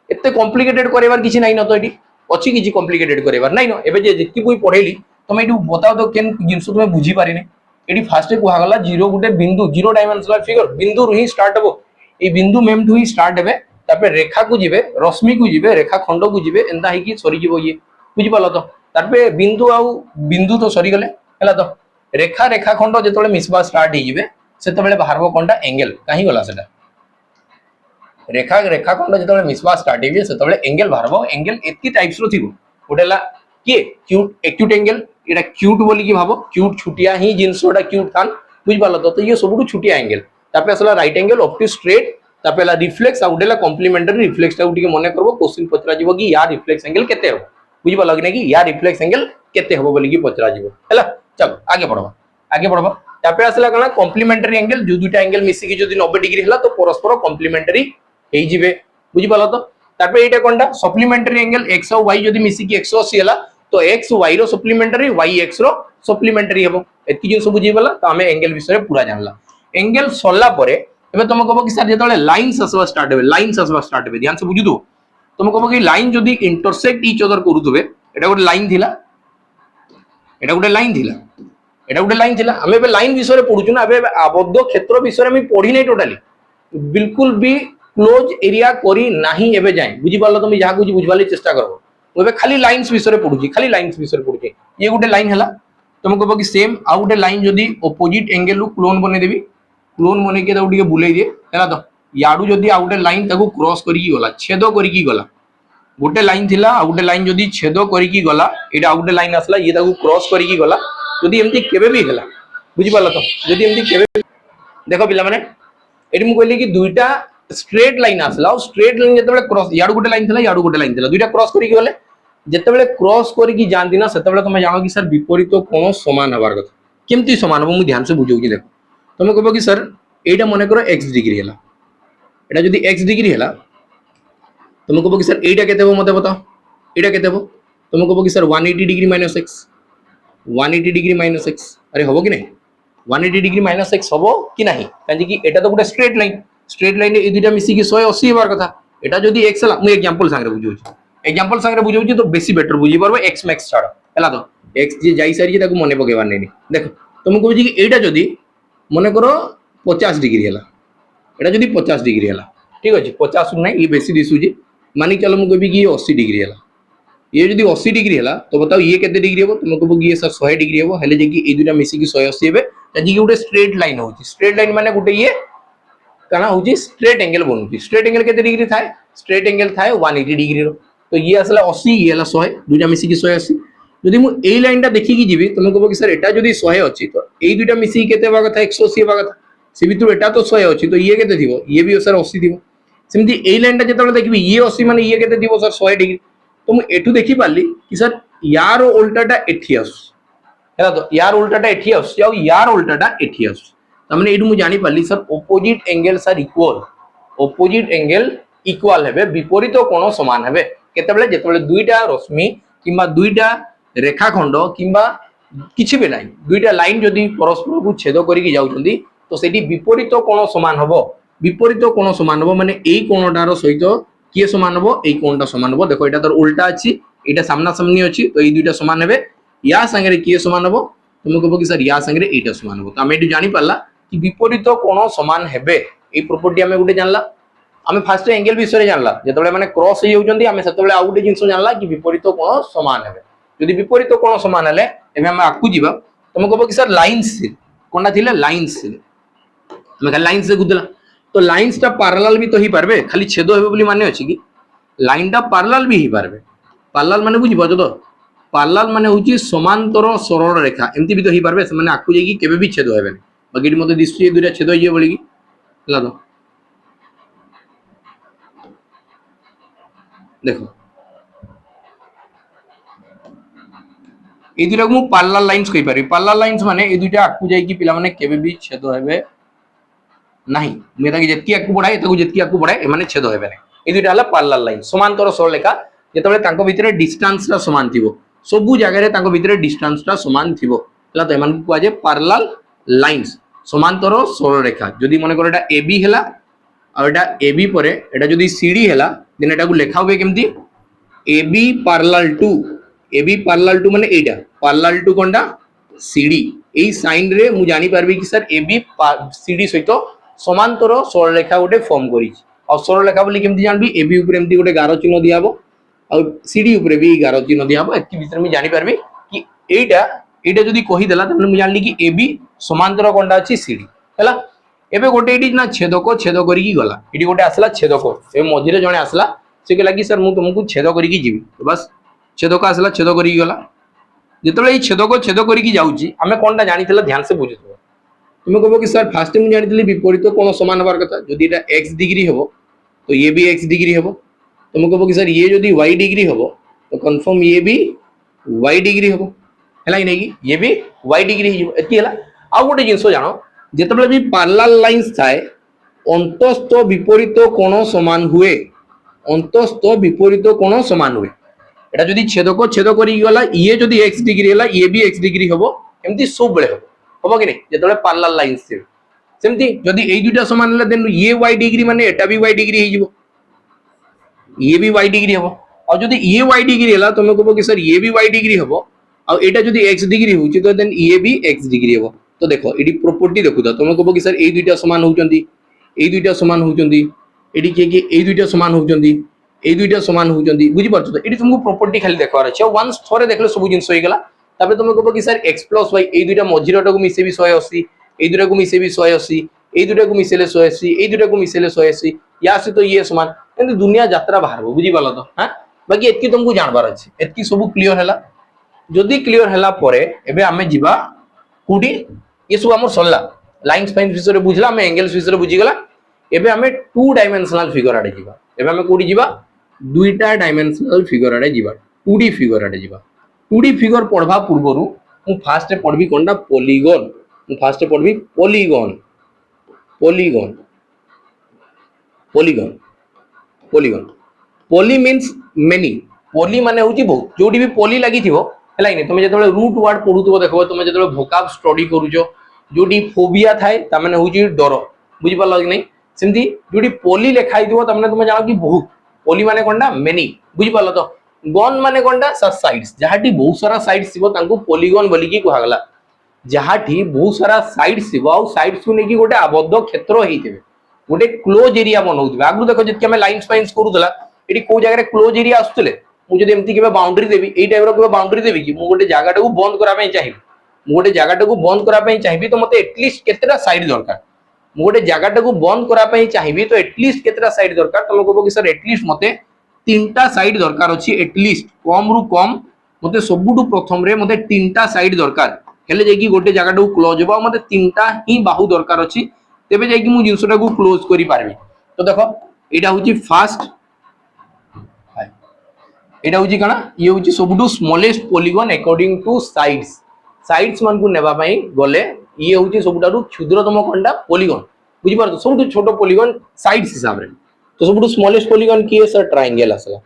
एते कॉम्प्लिकेटेड करेबार किछि नै न तो एडी अछि किछि कॉम्प्लिकेटेड करेबार नै न एबे जे जेति कोई पढेली तमे एडू बताओ तो केन जिंस तुमे बुझी पारि नै एडी फास्ट को हागला जीरो गुटे बिंदु जीरो डायमेंशनल फिगर बिंदु रु ही स्टार्ट हबो ए बिंदु मेम टू ही स्टार्ट हेबे तापे रेखा को जिवे रश्मि को जिवे रेखा खंड को जिवे एंदा है कि सरी जिवो ये बुझी पालो तो तापे बिंदु तो सरी गले हला तो रेखा खंड जेतले मिसबा स्टार्ट ही जिवे सेतबेले बाहरबो कोनटा एंगल काहे गला सेटा रेखा खंड जेतबेले मिसबा स्टार्ट हिबे सेतबेले एंगल बाहरबो एंगल एत्की टाइप्स रो थिबो गोटेला के क्यूट एक्यूट एंगल एटा क्यूट बोली की भाबो क्यूट छुटिया ही जिंसोटा क्यूट थान बुझ पालो तो ये सबुटु छुटिया एंगल तापे असला राइट एंगल ऑप्टिक स्ट्रेट तापेला रिफ्लेक्स आ उडेला कॉम्प्लीमेंटरी रिफ्लेक्स टा उठी के मने करबो क्वेश्चन पचरा जीवो कि या रिफ्लेक्स एंगल केते हो बुझ पालो कि या रिफ्लेक्स एंगल केते हो बोली की पचरा जीवो हैला चलो आगे बढ़बा तापे असला कना कॉम्प्लीमेंटरी एंगल जो दुटा एंगल मिसी की जदी 90 डिग्री हला तो परस्पर कॉम्प्लीमेंटरी हेई जिवे बुझी पालो तो तापे एटा कोनटा सप्लीमेंटरी एंगल x और y जदी मिसी की 180 हला तो x y रो सप्लीमेंटरी y x रो सप्लीमेंटरी हेबो एतकी जिंस बुझी बला तो हमें एंगल विषय पूरा जानला एंगल सल्ला परे एबे तुम कहबो कि सर जेतले लाइन्स असवा स्टार्ट हेबे ध्यान से बुझी दो तुम कहबो कि लाइन जदी इंटरसेक्ट ईच अदर करूतबे एटा गोटे लाइन थिला हमें बे लाइन विषय रे पढुछु ना बे आबद्ध क्षेत्र विषय रे हम पढी नै टोटली बिल्कुल भी क्लोज एरिया करी नाही एबे जाय बुझी पालो तुम जहा कुछ बुझवाली चेष्टा करबो एबे खाली लाइन्स विषय रे पढुची ये गोटे लाइन हला तुम कहबो कि सेम आ गोटे लाइन जदी ऑपोजिट एंगल रु क्लोन बने देबी क्लोन बने के ताऊ बुलाई दे हैला तो याडू जदी आ गोटे लाइन ताकू क्रॉस करी की गला छेद करी की गला गोटे लाइन थिला आ गोटे लाइन जदी छेद करी की गला एटा आ गोटे लाइन आसला ये ताकू क्रॉस करी की गला जदी एमती केबे भी हला बुझी पालो तो जदी एमती केबे देखो पिला माने एटी मु कहली कि दुईटा स्ट्रेट लाइन आसला और स्ट्रेट लाइन जेतेबेले क्रॉस याडू गोटे लाइन थिला दुईटा क्रॉस करी की गले जेतेबेले क्रॉस करी की जानती ना सेतेबेले तुम जानो कि सर विपरीत कोण समान हबार कथा केमती समान हो मु ध्यान से बुझो कि देखो तुम कहबो कि सर एटा मने करो x डिग्री हला एटा जदी x डिग्री हला तुम कहबो कि सर एटा केते हो मते बताओ एटा केते हो तुम कहबो कि sir 180 degree minus x 180 degree minus x अरे हबो कि नहीं 180 डिग्री माइनस x हबो कि नहीं काजे कि एटा तो गोटे स्ट्रेट लाइन ए दुटा मिसी की 180 हेबार कथा एटा जदी x हला मु एग्जांपल संगे बुझौची तो बेसी बेटर बुझी परबो x मैक्स छाड़ हला तो x जे जाई सारी ताको मने पकेबार नै देखो तुम कहबो कि एटा जदी मने करो 50 डिग्री हला एटा जदी 50 डिग्री हला ठीक अछि 50 नै ये बेसी दिसुजी मानि चलो मु कहबी कि 80 डिग्री हला ये जदी 80 डिग्री हला तो बताओ ये केते डिग्री हेबो तुम कहबो कि ये सर 100 डिग्री हेबो हेले जे कि ए दुटा मिसी की 180 हेबे जे कि गोटे स्ट्रेट लाइन होची स्ट्रेट लाइन माने गोटे ये काना होची स्ट्रेट एंगल बनउची स्ट्रेट एंगल केते डिग्री थाए स्ट्रेट एंगल थाए 180 डिग्री रो तो ये असला 80 ये हला 100 दुटा मिसी की 180 जदी मु ए लाइन टा देखि की जीवी तुम कहबो कि सर एटा जदी 100 अछि तो ए दुटा मिसी केते हेबा कथा 180 हेबा कथा से भितर एटा तो 100 अछि तो ये केते थिबो ये भी सर 80 थिबो सेमती एई लाइनटा जेतबे देखबी ये 80 माने ये केते थिबो सर 100 डिग्री तो मु एठु देखि पाली कि सर यार उल्टाटा एठी आसु है तो यार उल्टाटा एठी आसु आ यार उल्टाटा एठी आसु त माने एठु मु जानि पाली sir opposite angles are equal opposite angle equal हेबे विपरीत कोण समान हेबे केतेबेले जेतेबेले दुईटा रश्मि किंबा दुईटा रेखाखंड किंबा किछि भी लाइन दुईटा लाइन जदि परस्पर को छेद करिकि जाउछंदी तो सेठी विपरीत कोण समान हबो विपरीत कोण समान हबो माने एई कोणटार सहित किए समान हबो एई कोणटा समान हबो देखो एटा तो उल्टा अछि एटा सामना सामनी अछि तो एई दुईटा समान हेबे या संगे किए समान हबो तुम कहबो कि सर या संगे एटा समान हबो तो हम एठी जानि पाला कि विपरीत कोण समान हेबे एई प्रॉपर्टी हमें गुटे जानला आम फास्ट एंगल विषय जानला जेतबेले माने क्रॉस हो जाउछंदी आमे सेतबेले आउ गुटे जिंस जानला कि विपरीत कोण समान हेबे यदि विपरीत कोण समान हेले एबे हम आकु जीवा तुम कहबो कि सर लाइंस कोनटा थिले लाइंस हम खाली लाइंस से गुदला तो लाइंस टा पैरेलल भी तो ही पारबे खाली छेद हेबे बोली माने अछि कि लाइन टा पैरेलल भी ही पारबे पैरेलल माने बुझी बजो तो पैरेलल माने होची समांतर सरल रेखा एमती भी तो ही पारबे से माने आकु जेकी केबे भी छेद हेबे बाकी मते दिसछि दुटा छेद होइए बोली कि ला दो देखो ए दुटा को पैरेलल लाइंस कहि पारि पैरेलल लाइंस माने ए दुटा आकु जाई कि पिला माने केबे भी छेद हेबे नहीं मेरा कि जेतकी आकु बढ़ाए ताकू जेतकी आकु बढ़ाए ए माने छेद हेबे ए दुटा हला पैरेलल लाइन समांतर सरल रेखा जेतबेले तांको भितरे डिस्टेंस ता समान थिबो सबु जगह रे तांको भितरे डिस्टेंस ता समान थिबो हला तो एमान को आजे पैरेलल लाइंस समांतर सरल रेखा जदी मने कर एटा एबी हला आ एटा एबी परे एटा जदी सीडी हला देन एटा को लेखा होबे केमती एबी पैरेलल टू माने एटा पैरेलल टू कोनटा सीडी एई साइन रे मु जानि पारबी कि सर एबी सीडी सहित समांतर सरल रेखा गोटे फॉर्म करिछि और सरल रेखा बोली केमती जानबी एबी ऊपर एमती गोटे गारो चिन्ह दियाबो और सीडी ऊपर भी गारो चिन्ह दियाबो एति भीतर मु जानि पारबी कि एटा एटा जदी कहि देला त मु जानली कि एबी समांतर कोनटा अछि सीडी हैला एबे गोटे एडी ना छेदक छेद करी की गला एडी गोटे आसला छेदक ए मझिरे जणे आसला से कहला कि सर मु तुमको छेद करी की जीवी तो बस छेदक आसला छेद करी गला जेतबे ई छेदक छेद करी की जाउची हमें कोनटा जानिथिला ध्यान से बुझितो तुम कहबो कि सर फास्ट मु जानिथिली विपरीत कोण समान हबार कथा जदि एटा x डिग्री हेबो तो ये भी x डिग्री हेबो तुम कहबो कि सर ये जदि y डिग्री हेबो तो कंफर्म ये भी y डिग्री हेबो हैला कि नै कि ये भी y डिग्री हिजो एति हैला आ गोटे जिंसो जानो जेतबे भी पैरेलल लाइंस थाए अंतस्थ विपरीत कोण समान हुए अंतस्थ विपरीत कोण समान हुए एटा जदि छेदक छेद करी गला ये जदि x डिग्री हैला ये भी x डिग्री हेबो एमती सब बेले हेबो कि नै जेतबे पैरेलल लाइंस थे सेमती जदि एई दुटा समान हला देन ये y डिग्री माने एटा भी y डिग्री हिजो ये भी y डिग्री हेबो और जदि ये y डिग्री हला तुम कहबो कि सर ये भी y डिग्री हेबो और एटा जदि x डिग्री होची तो देन ये भी x डिग्री हेबो तो देखो एडी प्रॉपर्टी देखु तो तुम कहबो कि सर एई दुटा समान होचंदी एई दुटा समान होचंदी एडी के एई दुटा समान होचंदी एई दुटा समान होचंदी बुझि परछ तो एडी तुमको प्रॉपर्टी खाली देखवार अछि वंस थोरे देखले सब जिंस होई गेला तबे तुम कहबो कि सर x + y एई दुटा मझिरटा को मिसे भी 180 एई दुटा को मिसे भी 180 एई दुटा को मिसेले 180 एई दुटा को मिसेले 180 या से तो ये समान एंड दुनिया यात्रा बाहर बुझि पालो तो हां बाकी एतकी तुमको जानबार अछि एतकी सब क्लियर हला जदी क्लियर हला परे एबे हमें जिबा कुडी ये सब हमर सल्ला लाइंस फाइंस विषय रे बुझला हमें एंगल्स विषय रे बुझि गेला एबे हमें 2 डायमेंशनल फिगर आडे जिबा एबे हमें कुडी जिबा दुईटा डायमेंशनल फिगर आडे जिबा 2D फिगर आडे जिबा 2D फिगर पढवा पूर्वरु मु फास्ट पढबी कोनडा पॉलीगन मु फास्ट पढबी polygon polygon polygon polygon poly means many poly माने होची बहुत जोडी भी पॉली लागि थिबो हला कि तुम जेतबे रूट वर्ड पढुतबो देखबो तुम जेतबे वोकाब स्टडी करूजो जोडी फोबिया थाए ता माने होची डर बुझि पालो कि नै सिंधी जोडी पॉली लेखाई दिबो ता माने तुम जानो कि बहुत पॉली माने कोनडा मेनी बुझि पालो तो गन माने कोनडा साइड्स जहाटी बहुत सारा साइड्स थिबो तांको पॉलीगन बोली की कहगला जहाटी बहुत सारा साइड्स थिबो आ साइड्स को नेकी गोटे आबद्ध क्षेत्र हेइथिबे गोटे क्लोज एरिया बनौथिबे आगु देखो जति हम लाइंस फाइंस करूतला एटी को जगह रे क्लोज एरिया आस्तले मु जदि एमती केबे बाउंड्री देबी एई टाइप रो केबे बाउंड्री देबी कि मु गोटे जगह को बंद करा पई चाहिबी मु गोटे जगह को बंद करा पई चाहिबी तो मते एटलीस्ट केतेटा साइड दरकार मु गोटे जगह को बंद करा पई चाहिबी तो एटलीस्ट केतेटा साइड दरकार तुम कहबो कि सर एटलीस्ट मते तीनटा साइड दरकार अछि एटलीस्ट कम रु कम मते सबुटु प्रथम रे मते तीनटा साइड दरकार हेले जे कि गोटे जगह को क्लोज होबा मते तीनटा ही बाहु दरकार अछि तेबे जाई कि मु जिंसटा को क्लोज करि पारबी। तो देखो एटा होची फास्ट, एटा होची कना ये होची सबुटू smallest polygon according to sides. Sides मान को नेबा पई गले ये होची सबुटारू क्षुद्रतम कोनटा पॉलीगन, बुझी पारतो सबुटू छोटो पॉलीगन साइड्स हिसाब रे। तो सबुटू स्मॉलेस्ट पॉलीगन की है सर ट्रायंगल आसला,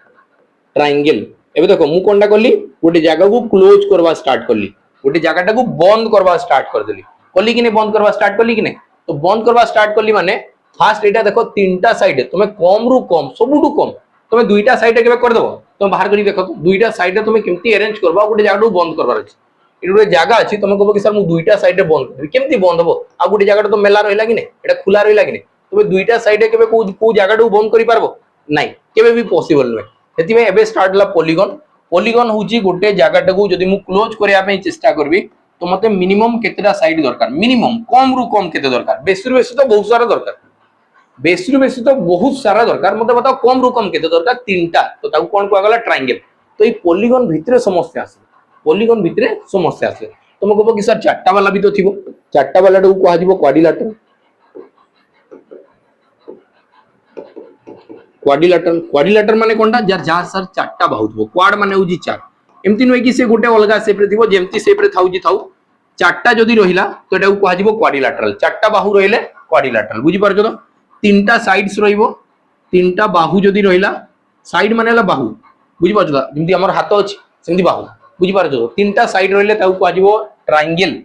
ट्रायंगल। एबे देखो मु कोनटा करली गोटे जगह को क्लोज करवा स्टार्ट करली, गोटे जगहटा को बंद करवा स्टार्ट कर देली, कली कि नहीं बंद करवा स्टार्ट करली कि नहीं। तो बंद करवा स्टार्ट करली माने फास्ट एटा देखो तीनटा साइड तुमे कम रु कम सबुटू कम तुमे दुईटा साइड केबे कर देबो, तुम बाहर करी देखो तो दुईटा साइड तुमे केमती अरेंज करबा गोटे जगह को बंद करबार अछि। एटा गोटे जगह अछि तुमे कहबो कि सर मु दुईटा साइड बंद करबी, केमती बंद हबो आ गोटे जगह तो मेला रहिला कि नहीं, एटा खुला रहिला कि नहीं। तुमे दुईटा साइड केबे को जगह को बंद करि पारबो नहीं, केबे भी पॉसिबल नै। सेति में एबे स्टार्ट ला पॉलीगन। पॉलीगन होची गोटे जगहटा को जदी मु क्लोज करिया पे चेष्टा करबी तो मते मिनिमम केतेटा साइड दरकार, मिनिमम कम रु कम केते दरकार, बेसी रु बेसी तो बहुत सारा दरकार, बेसी रु बेसी तो बहुत सारा दरकार। मते बताओ कम रु कम केते दरकार, तीनटा। तो ताऊ कोन को गला ट्रायंगल। तो ई पॉलीगन भितरे समस्या आसे, पॉलीगन भितरे समस्या आसे। तुम कहबो कि सर चारटा वाला भी तो थिबो, चारटा वाला को कहा जिवो क्वाड्रिलेटरल। क्वाड्रिलेटरल, क्वाड्रिलेटरल माने कोनटा जार जार सर चारटा बाहु थिबो, क्वाड माने होजी चार। एमती नुहे कि से गोटे अलगा शेप रे थिबो, जेमती शेप रे थाउ जी थाउ चारटा जदी रहिला तो एटा को कहा जिवो क्वाड्रिलेटरल। चारटा बाहु रहिले क्वाड्रिलेटरल, बुझी पारछो तो। तीनटा साइड्स रहिबो, तीनटा बाहु जदी रहिला, साइड माने हला बाहु, बुझी पारछो तो। जेमती हमर हाथ अछि सेमती बाहु, बुझी पारछो तो। तीनटा साइड रहिले ताऊ कहा जिवो ट्रायंगल।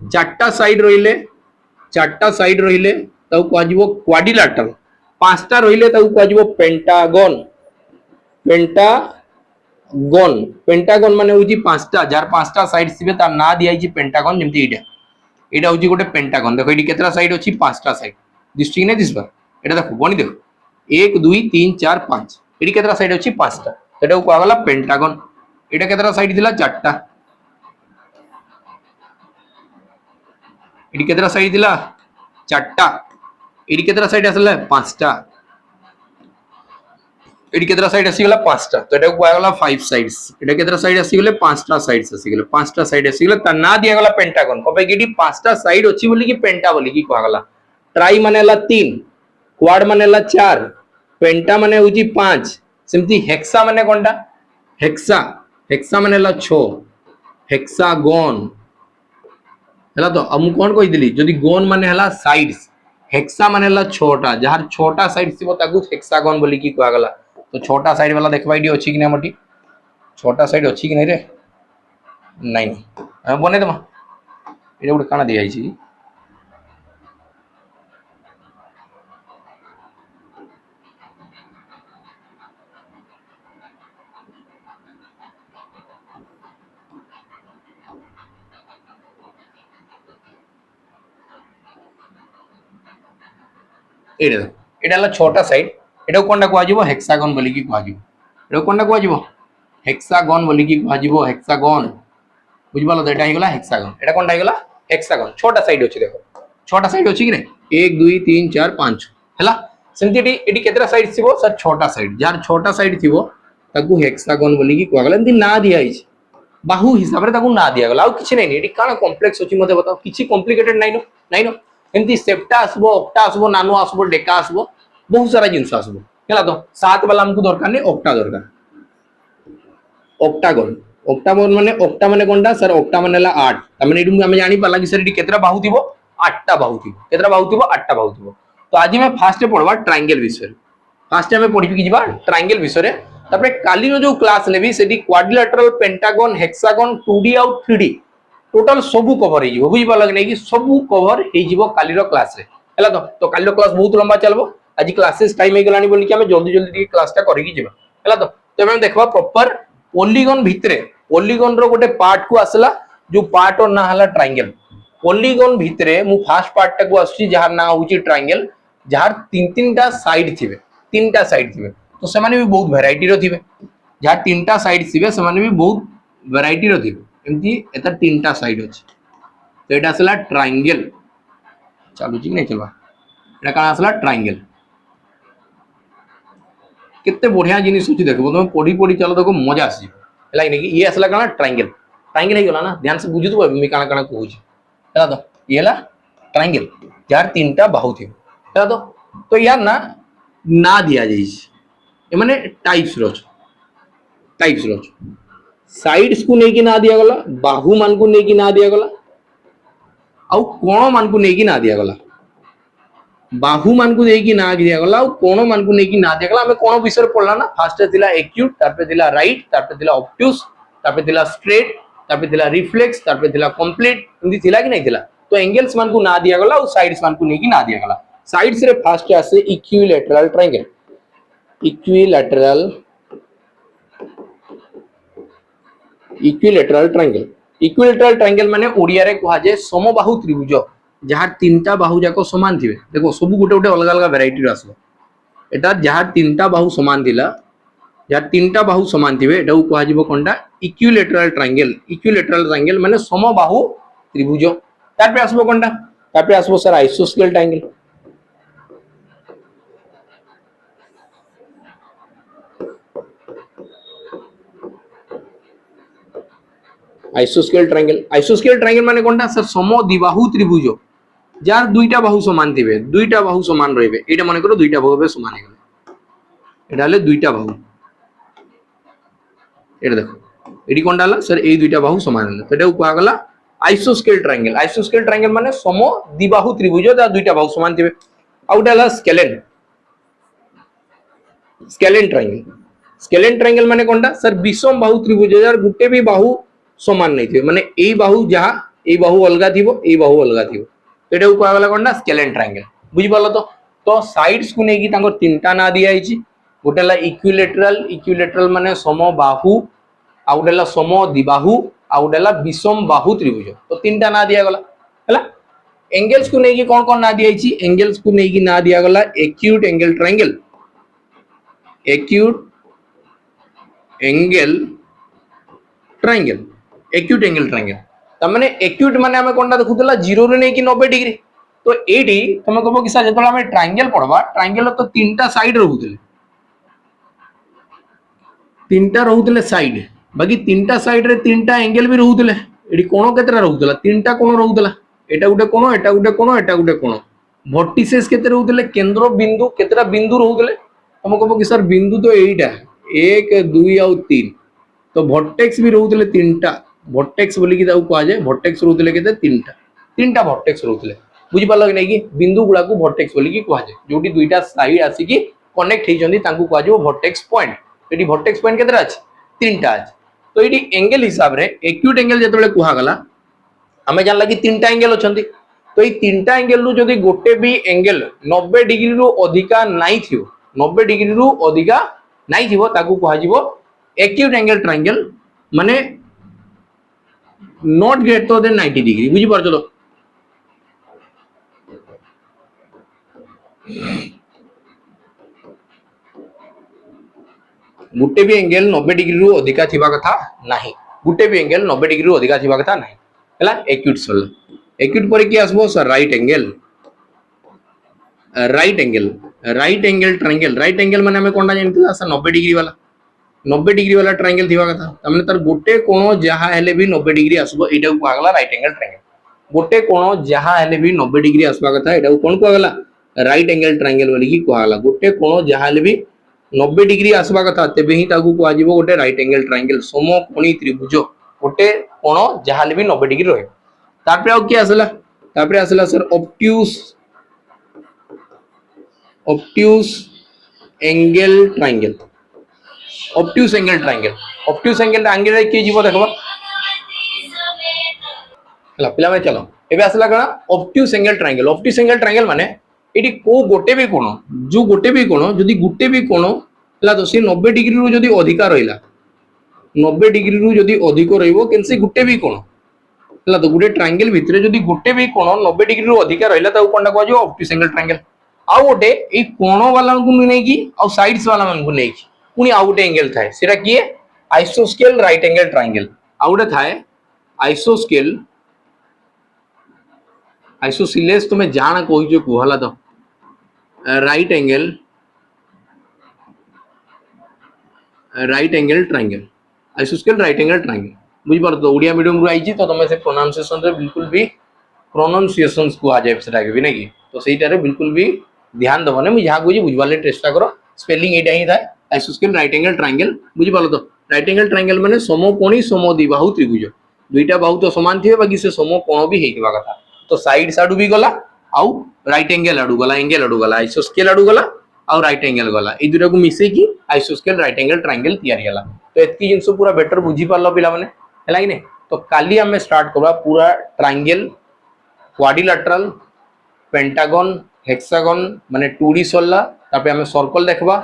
चारटा साइड रहिले, चारटा साइड रहिले ताऊ कहा जिवो क्वाड्रिलेटरल। पांचटा रहिले ताऊ कहा जिवो पेंटागन। पेंटागन, पेंटागन माने होची पांचटा, जार पांचटा साइड्स थिबे तार ना दिया छि पेंटागन। जेमती एटा एटा होची गोटे पेंटागन। देखो एटी केतरा साइड अछि, पांचटा साइड दिसछि कि नै दिसबा। एटा देखो गणी देखो 1 2 3 4 5, एटी केतरा साइड अछि, पांचटा। एटा को कहा गला पेंटागन। एटा केतरा साइड दिला, चारटा। एटी केतरा साइड दिला, चारटा। एटी केतरा साइड आसला, पांचटा। एटी केतरा साइड आसी गला, पांचटा। तो एटा को कहा गला 5 साइड्स। एटा केतरा साइड आसी गले, पांचटा साइड्स आसी गले, पांचटा साइड आसी गले। ता ना दिया गला पेंटागन। कबे कि पांचटा साइड अछि बोली कि पेंटा बोली कि कहा गला। ट्राई माने हला 3, क्वाड माने हला 4, पेंटा माने होची 5। सेमती हेक्सा माने कोनटा, हेक्सा, हेक्सा माने हला 6, हेक्सागन हला। तो हम कोन कहि दिली जदी गोन माने हला साइड्स, हेक्सा माने हला 6टा, जहार 6टा साइड थिबो ताकू हेक्सागन बोली कि कहा गला। तो 6टा साइड वाला देखबा इडी अछि कि नै हमटी, 6टा साइड अछि कि नै रे, नै हम बने दमा। एटा उड काना दिया छि, एटा एटा हला 6टा साइड। एटा कोनटा कहा जिवो, हेक्सागन बोली कि कहा जिवो। एटा कोनटा कहा जिवो, हेक्सागन बोली कि कहा जिवो, हेक्सागन। बुझ पालो तो एटा हे गला हेक्सागन। एटा कोनटा हे गला, हेक्सागन। 6टा साइड अछि देखो, 6टा साइड अछि कि नै, 1 2 3 4 5 हला। सेमती एटी केतरा साइड थिबो सर, 6टा साइड। जार 6टा साइड थिबो ताकू हेक्सागन बोली कि कहा गला। एमती ना दिया छि, बाहु हिसाब रे ताकू ना दिया गला। आ किछि नै, एटी काना कॉम्प्लेक्स अछि मते बताओ, किछि कॉम्प्लिकेटेड नै नो, नै नो। एमती सेप्टा आसबो, ऑक्टा आसबो, नानो आसबो, डेका आसबो, बहुत सारा जिंस आसबो हला। तो 7 वाला हमकु दरकार नै, ऑक्टा दरकार। ऑक्टागन, ऑक्टागन माने ऑक्टा माने कोनटा सर, ऑक्टा माने हला 8। त माने एडू हम जानि पाला कि सर एटी केतरा बाहु थिबो, 8टा बाहु थिबो। केतरा बाहु थिबो, 8टा बाहु थिबो। तो आज मैं फास्ट पढवा ट्रायंगल विषय। फास्ट में पढि कि जिबा ट्रायंगल विषय। तापरे काली नो जो क्लास लेबी सेठी क्वाड्रिलेटरल, पेंटागन, हेक्सागन, 2D आउ 3D टोटल सबू कवर हो, बुझी पाल कि नहीं, सबू कवर हो काली क्लास रे हला। तो काली क्लास बहुत लंबा चलबो। आज क्लासेस टाइम हो गलानी बोली कि हमें जल्दी जल्दी क्लासटा करिकि जिबा हला। तो हम देखबा प्रॉपर पॉलीगन भितरे, पॉलीगन रो गोटे पार्ट को आसला जो पार्ट और ना हला ट्रायंगल। पॉलीगन भितरे मु फास्ट पार्ट टा को आसी जहार ना होची ट्रायंगल, जहार तीन टा साइड थिबे, तीनटा साइड थिबे। तो से माने भी बहुत वैरायटी रो थिबे, जहार तीनटा साइड थिबे से माने भी बहुत वैरायटी रो थिबे। एमती एता तीनटा साइड अछि, तो एटा असला ट्रायंगल। चालू छी नै चलबा, एटा का असला ट्रायंगल। केते बढ़िया जिनिस अछि देखबो, तुम पढी पढी चलो देखो मजा आसी हला कि ये असला का ट्रायंगल। ट्रायंगल हे गला ना, ध्यान से बुझु तो मी काना काना कहू छी हला। तो ये हला ट्रायंगल। यार तीन टा बाहु थी है तो यार ना दिया जाइए माने टाइप्स रो साइड्स को नहीं कि ना दिया गला बाहु मान को नहीं कि ना दिया गला आउ कोण मान को नहीं कि ना दिया गला बाहु मान को नहीं कि ना दिया गला आउ कोण मान को नहीं कि ना दिया गला हमें कोण विषय पढ़ला ना फास्ट थिला एक्यूट तारपे थिला राइट तारपे थिला ऑब्ट्यूज तारपे थिला स्ट्रेट तारपे थिला रिफ्लेक्स तारपे थिला कंप्लीट इंदी थिला कि नहीं थिला तो एंगल्स मान को ना दिया गला और साइड्स मान को नहीं कि ना दिया गला साइड्स रे फास्ट आसे इक्विलैटरल ट्रायंगल इक्विलैटरल ट्रायंगल माने ओडिया रे कहा जाय समबाहु त्रिभुज जहां तीनटा बाहु जाको समान थिबे देखो सब गोटे गोटे अलग अलग वैरायटी आसबो एटा जहां तीनटा बाहु समान थिला जहां तीनटा बाहु समान थिबे एटा को कहा जिवो कोनटा इक्विलैटरल ट्रायंगल माने समबाहु त्रिभुज तार पे आसबो कोनटा तार पे आसबो सर आइसोस्केल ट्रायंगल आइसोस्केल ट्रायंगल माने कोनटा सर समद्विबाहु त्रिभुज जार दुईटा बाहु समान थिबे दुईटा बाहु समान रहिबे एटा माने करो दुईटा बाहु समान हेगले एटा हले दुईटा बाहु एटा देखो एडी कोनटा हला सर ए दुईटा बाहु समान हला तो एटा को आगला आइसोस्केल ट्रायंगल माने समद्विबाहु त्रिभुज जार दुईटा बाहु समान थिबे आउटा हला स्केलेन ट्रायंगल माने कोनटा सर विषम बाहु त्रिभुज जार गुटे भी बाहु समान नहीं थे माने ए बाहु जहा ए बाहु अलगा थिबो ए बाहु अलगा थिबो तो एटा को आगला कोनटा स्केलेन ट्रायंगल बुझि पालो तो साइड्स को नेकी तांको तीनटा ना दिया आइछि गोटेला इक्विलैटरल माने समबाहु आ गोटेला समद्विबाहु आ गोटेला विषम बाहु त्रिभुज तो तीनटा ना दिया गला हला एंगल्स को नेकी कोन ना दिया आइछि एंगल्स को नेकी ना दिया गला एक्यूट एंगल ट्रायंगल तमने एक्यूट माने हमें कोनटा देखुतला 0 रे नै कि 90 डिग्री तो एडी तमे कहबो कि सर जेतला हमें ट्रायंगल पढ़बा ट्रायंगल तो तीनटा साइड रहउतले साइड बाकी तीनटा साइड रे तीनटा एंगल भी रहउतले एडी कोण केतरा रहउतला तीनटा कोण रहउतला एटा गुटे कोण एटा गुटे कोण एटा गुटे कोण वर्टिसेस केते रहउतले केंद्र बिंदु केतरा बिंदु रहउतले तमे कहबो कि सर बिंदु तो एटा 1 2 और 3 तो वर्टेक्स भी रहउतले तीनटा वर्टेक्स बोली कि ताऊ कहा जाय वर्टेक्स रहउतले केते तीनटा वर्टेक्स रहउतले बुझि पालो कि नै कि बिंदु गुडा को वर्टेक्स बोली कि कहा जाय जोटी दुईटा साइड आसी कि कनेक्ट हे जंदी तांको कहा जाय वर्टेक्स पॉइंट एटी वर्टेक्स पॉइंट केतरा अछि तीनटा अछि तो एटी एंगल हिसाब रे एक्यूट एंगल जेतबेले कुहा गला हमें जानला कि तीनटा एंगल अछंती तो ए तीनटा एंगल रु जदी गोटे भी एंगल 90 डिग्री रु अधिका नाही थियो 90 डिग्री रु अधिका नाही थिवो ताकू कहा जिवो एक्यूट एंगल ट्रायंगल माने नॉट ग्रेटर देन 90 डिग्री बुझी पारछो तो गुटे भी एंगल 90 डिग्री रु अधिका थिबा कथा नाही गुटे भी एंगल 90 डिग्री रु अधिका थिबा कथा नाही हला एक्यूट सर एक्यूट पर कि आसबो सर राइट एंगल ट्रायंगल माने हमें कोनटा जानथिला सर 90 डिग्री वाला ट्रायंगल थिबा कथा तमने तार गोटे कोण जहा हेले भी 90 डिग्री आसबो एटा को आगला राइट एंगल ट्रायंगल गोटे कोण जहा हेले भी 90 डिग्री आसबा कथा एटा को कोन को आगला राइट एंगल ट्रायंगल बोली कि कहला गोटे कोण जहा हेले भी 90 डिग्री आसबा कथा तेबे ही ताकू को आजिबो गोटे राइट एंगल ट्रायंगल समकोणी त्रिभुज गोटे कोण जहा हेले भी 90 डिग्री रहे तारपरे आ कि आसला sir obtuse angle triangle obtuse angle रे के जीवो देखबा हला पिला में चलो एबे आसला कना ऑब्ट्यूज एंगल ट्रायंगल माने एडी को गोटे भी कोण जदी गुटे भी कोण हला तो से 90 डिग्री रु जदी अधिका रहिला 90 डिग्री रु जदी अधिक रहइबो केनसे गुटे भी कोण हला तो गुटे ट्रायंगल भितरे जदी गुटे भी कोण 90 डिग्री रु अधिका रहिला ताऊ कोनटा कहजो ऑब्ट्यूज एंगल ट्रायंगल आ गोटे ए कोण वाला को नै कि आ साइड्स वाला मन को नै कि पुनी आ गोटे एंगल थाए सेरा किए आइसोस्केल राइट एंगल ट्रायंगल आ गोटे थाए आइसोसिलेस तुम्हें जाना कहि जो कहला तो राइट एंगल ट्रायंगल आइसोस्केल राइट एंगल ट्रायंगल बुझी पार तो ओडिया मीडियम रु आइची तो तमे से प्रोनाउंसिएशन रे बिल्कुल भी प्रोनाउंसिएशंस को आ जाए सेटा के भी नहीं कि तो सेटारे बिल्कुल भी ध्यान दबने मुझे जहाँ बुझी बुझवाले चेष्टा करो स्पेलिंग एटा ही थाए आइसोस्केल राइट एंगल ट्रायंगल बुझी पालो तो राइट एंगल ट्रायंगल माने समकोणी समद्विबाहु त्रिभुज दुईटा बाहु तो समान थिबे बाकी से समकोण भी हेइतबा कथा तो साइड साडू भी गला आउ राइट एंगल आडू गला आइसोस्केल आडू गला आउ राइट एंगल गला ए दुटा को मिसे की आइसोस्केल राइट एंगल ट्रायंगल तैयारी गला तो एतकी जिंस पूरा बेटर बुझी पारलो पिला माने हैला कि नै तो काली हमें स्टार्ट करबा पूरा ट्रायंगल क्वाड्रिलेटरल पेंटागन हेक्सागन माने 2D सरला तापर हमें सर्कल देखबा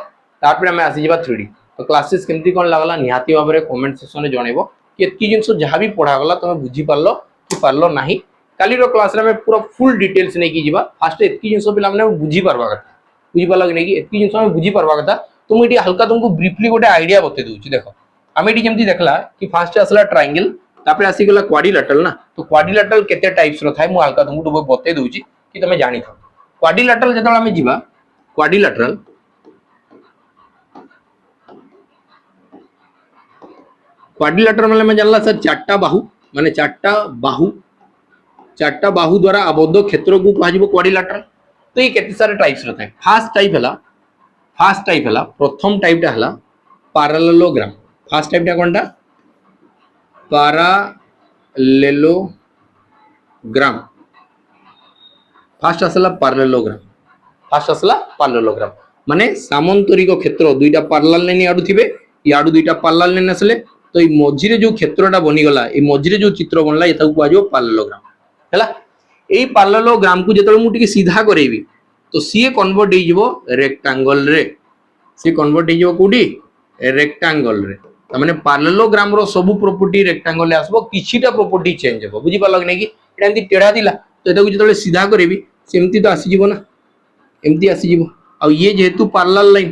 तापर हमें आसी जेबा 3D तो क्लासेस केमती कोन लागला निहाती भाबरे कमेंट सेक्शन रे जणेबो कि एतकी जिंस जहां भी पढ़ा गला तमे बुझी पारलो कि पारलो नाही काली रो क्लास रे हमें पूरा फुल डिटेल्स नै की जीवा फास्ट एतकी जिंस पिला माने बुझी पारबा कथा बुझी पारला कि नै कि एतकी जिंस हमें बुझी पारबा कथा तो मुई हल्का तुमको ब्रीफली गोटे आइडिया बते दूची देखो आमे एटी जेमती देखला कि फास्ट आसला ट्रायंगल तापर आसी गला क्वाड्रिलेटरल ना तो क्वाड्रिलेटरल केते टाइप्स रो थाय मु हल्का तुमको बते दूची कि तमे जानि थो क्वाड्रिलेटरल जेतला हमें जीवा क्वाड्रिलेटरल क्वाड्रिलेटरल में जानला सर चारटा बाहु द्वारा आबद्ध क्षेत्र को कहजिबो क्वाड्रिलेटरल तो ये केते सारे टाइप्स रहता है फास्ट टाइप हला प्रथम टाइपटा हला पैरेललोग्राम फास्ट टाइपटा कोनटा पैरेललोग्राम फास्ट आसला पैरेललोग्राम माने सामांतरिक क्षेत्र दुईटा पैरेलल लाइन याडू थिबे याडू दुईटा पैरेलल लाइन आसले तो ये मझिरे जो क्षेत्रटा बनी गला ए मझिरे जो चित्र बनला एताको कहजो पैरेललोग्राम हैला एई पैरेललोग्राम को जेतले मु टिके सीधा करेबी तो सीए कन्वर्ट हे जिवो रेक्टेंगल रे सी कन्वर्ट हे जिवो कोडी रेक्टेंगल रे त माने पैरेललोग्राम रो सब प्रॉपर्टी रेक्टेंगल ले आसबो किछिटा प्रॉपर्टी चेंज हेबो बुझी पालक नै कि एटा एंती टेढ़ा दिला तो एताको जेतले सीधा करेबी सेमती तो आसी जिवो ना एमती आसी जिवो आ ये जेहेतु पैरेलल लाइन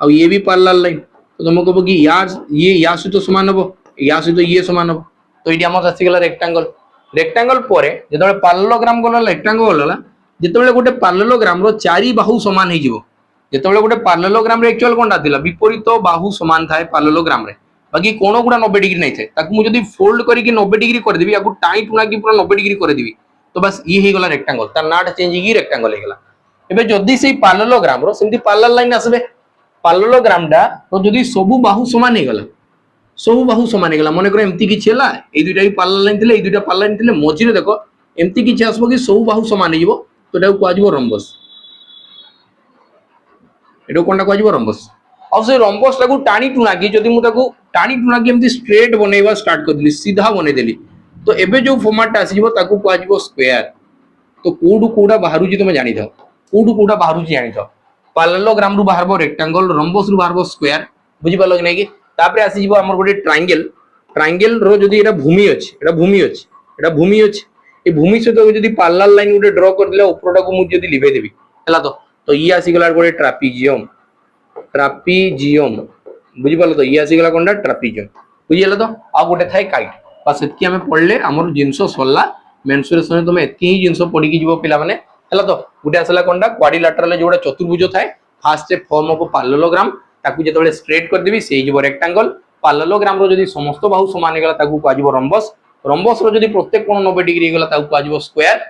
आ ये भी पैरेलल लाइन तो तुम कहबो कि ये या सहित समान हबो या सहित ये समान हबो तो एटी हमर आसी गला रेक्टेंगल परे जेतले पैरेललोग्राम गला रेक्टेंगल गला जेतले गोटे पैरेललोग्राम रो चारि बाहु समान हे जिवो जेतले गोटे पैरेललोग्राम रे एक्चुअल कोनटा दिला विपरीत बाहु समान थाए पैरेललोग्राम रे बाकी कोण गुडा 90 डिग्री नै थाए ताकू मु जदी फोल्ड करी कि 90 डिग्री कर देबी याकू टाई टुना की पूरा 90 डिग्री कर देबी तो बस ये हे गला रेक्टेंगल तार नाट चेंज की रेक्टेंगल हे गला एबे जदी सेही पैरेललोग्राम रो सेमती पैरेलल लाइन आसबे पैरेललोग्राम डा तो जदी सबु बाहु समान हे गला मन कर एमती किछि हला ए दुइटा भी पैरेलल लाइन थिले ए दुइटा पैरेलल लाइन थिले मझिरे देखो एमती किछि आसबो कि सबु बाहु समान हे जिवो तो एटा को आजिवो रम्बस एटा कोनटा को आजिवो रम्बस आ से रम्बस टाकू टाणी टुना की जदी मु ताकू टाणी टुना की एमती स्ट्रेट बनेवा स्टार्ट कर दिली सीधा बने देली तो एबे जो फॉर्मेट आसी जिवो ताकू को आजिवो स्क्वायर तो कोडू कोडा बाहरु जी तुम जानि थाओ कोडू कोडा बाहरु जी जानि थाओ पैरेललोग्राम रु बाहरबो रेक्टेंगल रम्बस रु बाहरबो स्क्वायर बुझी पालो कि नै कि तापरे आसी जिवो हमर गोटे ट्रायंगल रो जदी एटा भूमि अछि ए भूमि सहित जदी पैरेलल लाइन गोटे ड्रा कर दिले ऊपरटा को मु जदी लिभे देबी हला तो ये आसी गला गोटे ट्रापिजियम बुझी पालो तो ये आसी गला कोनटा ट्रापिजियम बुझी हला तो आ गोटे थाए काइट बस एतकी हमें पढ़ले हमर जिंस सरला मेंसुरेशन तुम एतकी ही जिंस पढ़ी की जीवो पिला माने हला तो गोटे आसला कोनटा क्वाड्रिलेटरल जोडा चतुर्भुज थाए फास्ट से फॉर्म ऑफ पैरेललोग्राम ताकू जेतबेले स्ट्रेट कर देबी से जीवो रेक्टेंगल पैरेललोग्राम रो जदी समस्त बाहु समान हे गला ताकू को आजीवो रम्बस रो जदी प्रत्येक कोण 90 डिग्री हे गला ताकू को आजीवो स्क्वायर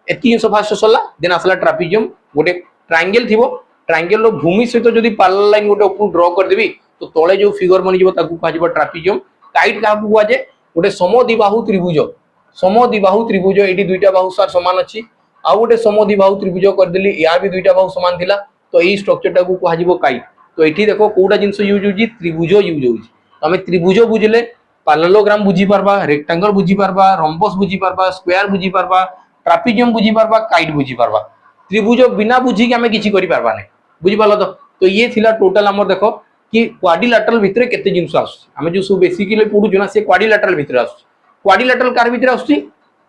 एतकी जिंस फास्ट सरला देन आसला ट्रापिजियम गोटे ट्रायंगल थिबो ट्रायंगल रो भूमि सहित जदी पैरेलल लाइन गोटे ऊपर ड्रा कर देबी तो तळे जो फिगर बनि जीवो ताकू को आजीवो ट्रापिजियम काइट का को आजे गोटे समद्विबाहु त्रिभुज एटी दुईटा बाहु सार समान अछि आ गोटे समद्विबाहु त्रिभुज कर देली या भी दुईटा बाहु समान थिला तो एई स्ट्रक्चर टा को कहजिवो काइट तो एठी देखो कोडा जिंस यूज होजी त्रिभुज यूज होजी हमें त्रिभुज बुझले पैरेललोग्राम बुझी पारबा रेक्टेंगल बुझी पारबा रम्बस बुझी पारबा स्क्वायर बुझी पारबा ट्रापिजियम बुझी पारबा काइट बुझी पारबा त्रिभुज बिना बुझी के हमें किछि करि पारबा नै बुझी पालो तो ये थिला टोटल हमर देखो कि क्वाड्रिलेटरल भितरे केते जिंस आसु हमें जो सब बेसिकली पढु जना से क्वाड्रिलेटरल भितरे आसु क्वाड्रिलेटरल कार भितरे आसु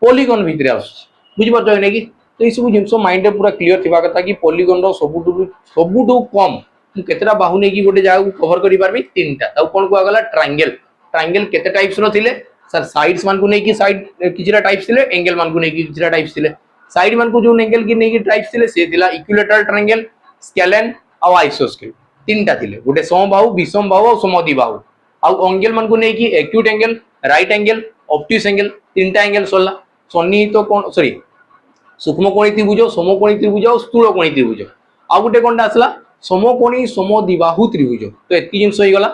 पॉलीगन भितरे आसु बुझी पारछो नै कि तो ये सब जिंस माइंड रे पूरा क्लियर थिबा कथा कि पॉलीगन रो सबुटु कम मु केतेटा बाहु नै कि गोटे जगह को कवर करि पारबी तीनटा ताऊ कोन को आगला ट्रायंगल केते टाइप्स रो थिले सर साइड्स मान को नै कि साइड किछरा टाइप्स थिले एंगल मान को नै कि किछरा टाइप्स थिले साइड मान को जो एंगल की नै कि टाइप्स थिले से थिला इक्विलेटरल ट्रायंगल स्केलेन आ आइसोस्केल तीनटा थिले गोटे समबाहु विषम बाहु और समद्विबाहु आ एंगल मान को नै कि acute angle right angle obtuse angle तीनटा एंगल सरला सन्निहित कोण सॉरी सूक्ष्मकोणी त्रिभुज समकोणी त्रिभुज और स्थूलकोणी त्रिभुज आ गोटे कौन आसला समकोणी समद्विबाहु त्रिभुज तो एतकी जिनस हो गला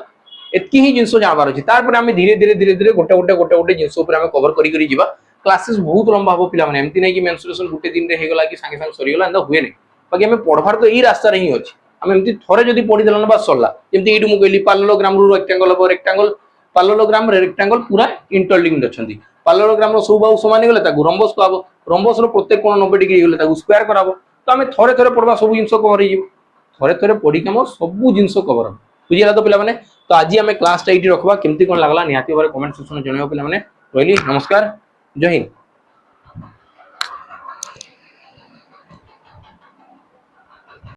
एतकी ही जिनस जानवर अच्छी तार आम धीरे धीरे धीरे धीरे गोटे गोटे गोटे गोटे जिनस कवर करी जीवा क्लासेस बहुत लंबा हम पिला माने एमती नहीं कि मेंस्ट्रुएशन गोटे दिन रे हेगला कि संगे संगे सरीगला एंदा हुए नहीं बाकी आम पढ़वार तो यही रास्ता ही अच्छी आम एमती थोड़े जदि पढ़ी देला बस सरला जमती ये मुझे कहली पार्लोग्राम रु रेक्टेंगल हम रेक्टेंगल पार्लोग्राम रेक्टेंगल पूरा इंटरलिंक्ड अच्छा पार्लोग्राम सब बाहु समान गले रंबस को रंबस प्रत्येक कोण 90 डिग्री गले स्क्वायर कराबो तो आम थे थे पढ़वा सब जिन कवर हो थे थे पढ़ी आम सब जिन कवर हम बुझीला तो पिला माने तो आज आम क्लास ये रखा केमती कौन लगला निहाती भाव कमेंट सेक्शन जनइबा पिला माने रही नमस्कार जय हिंद।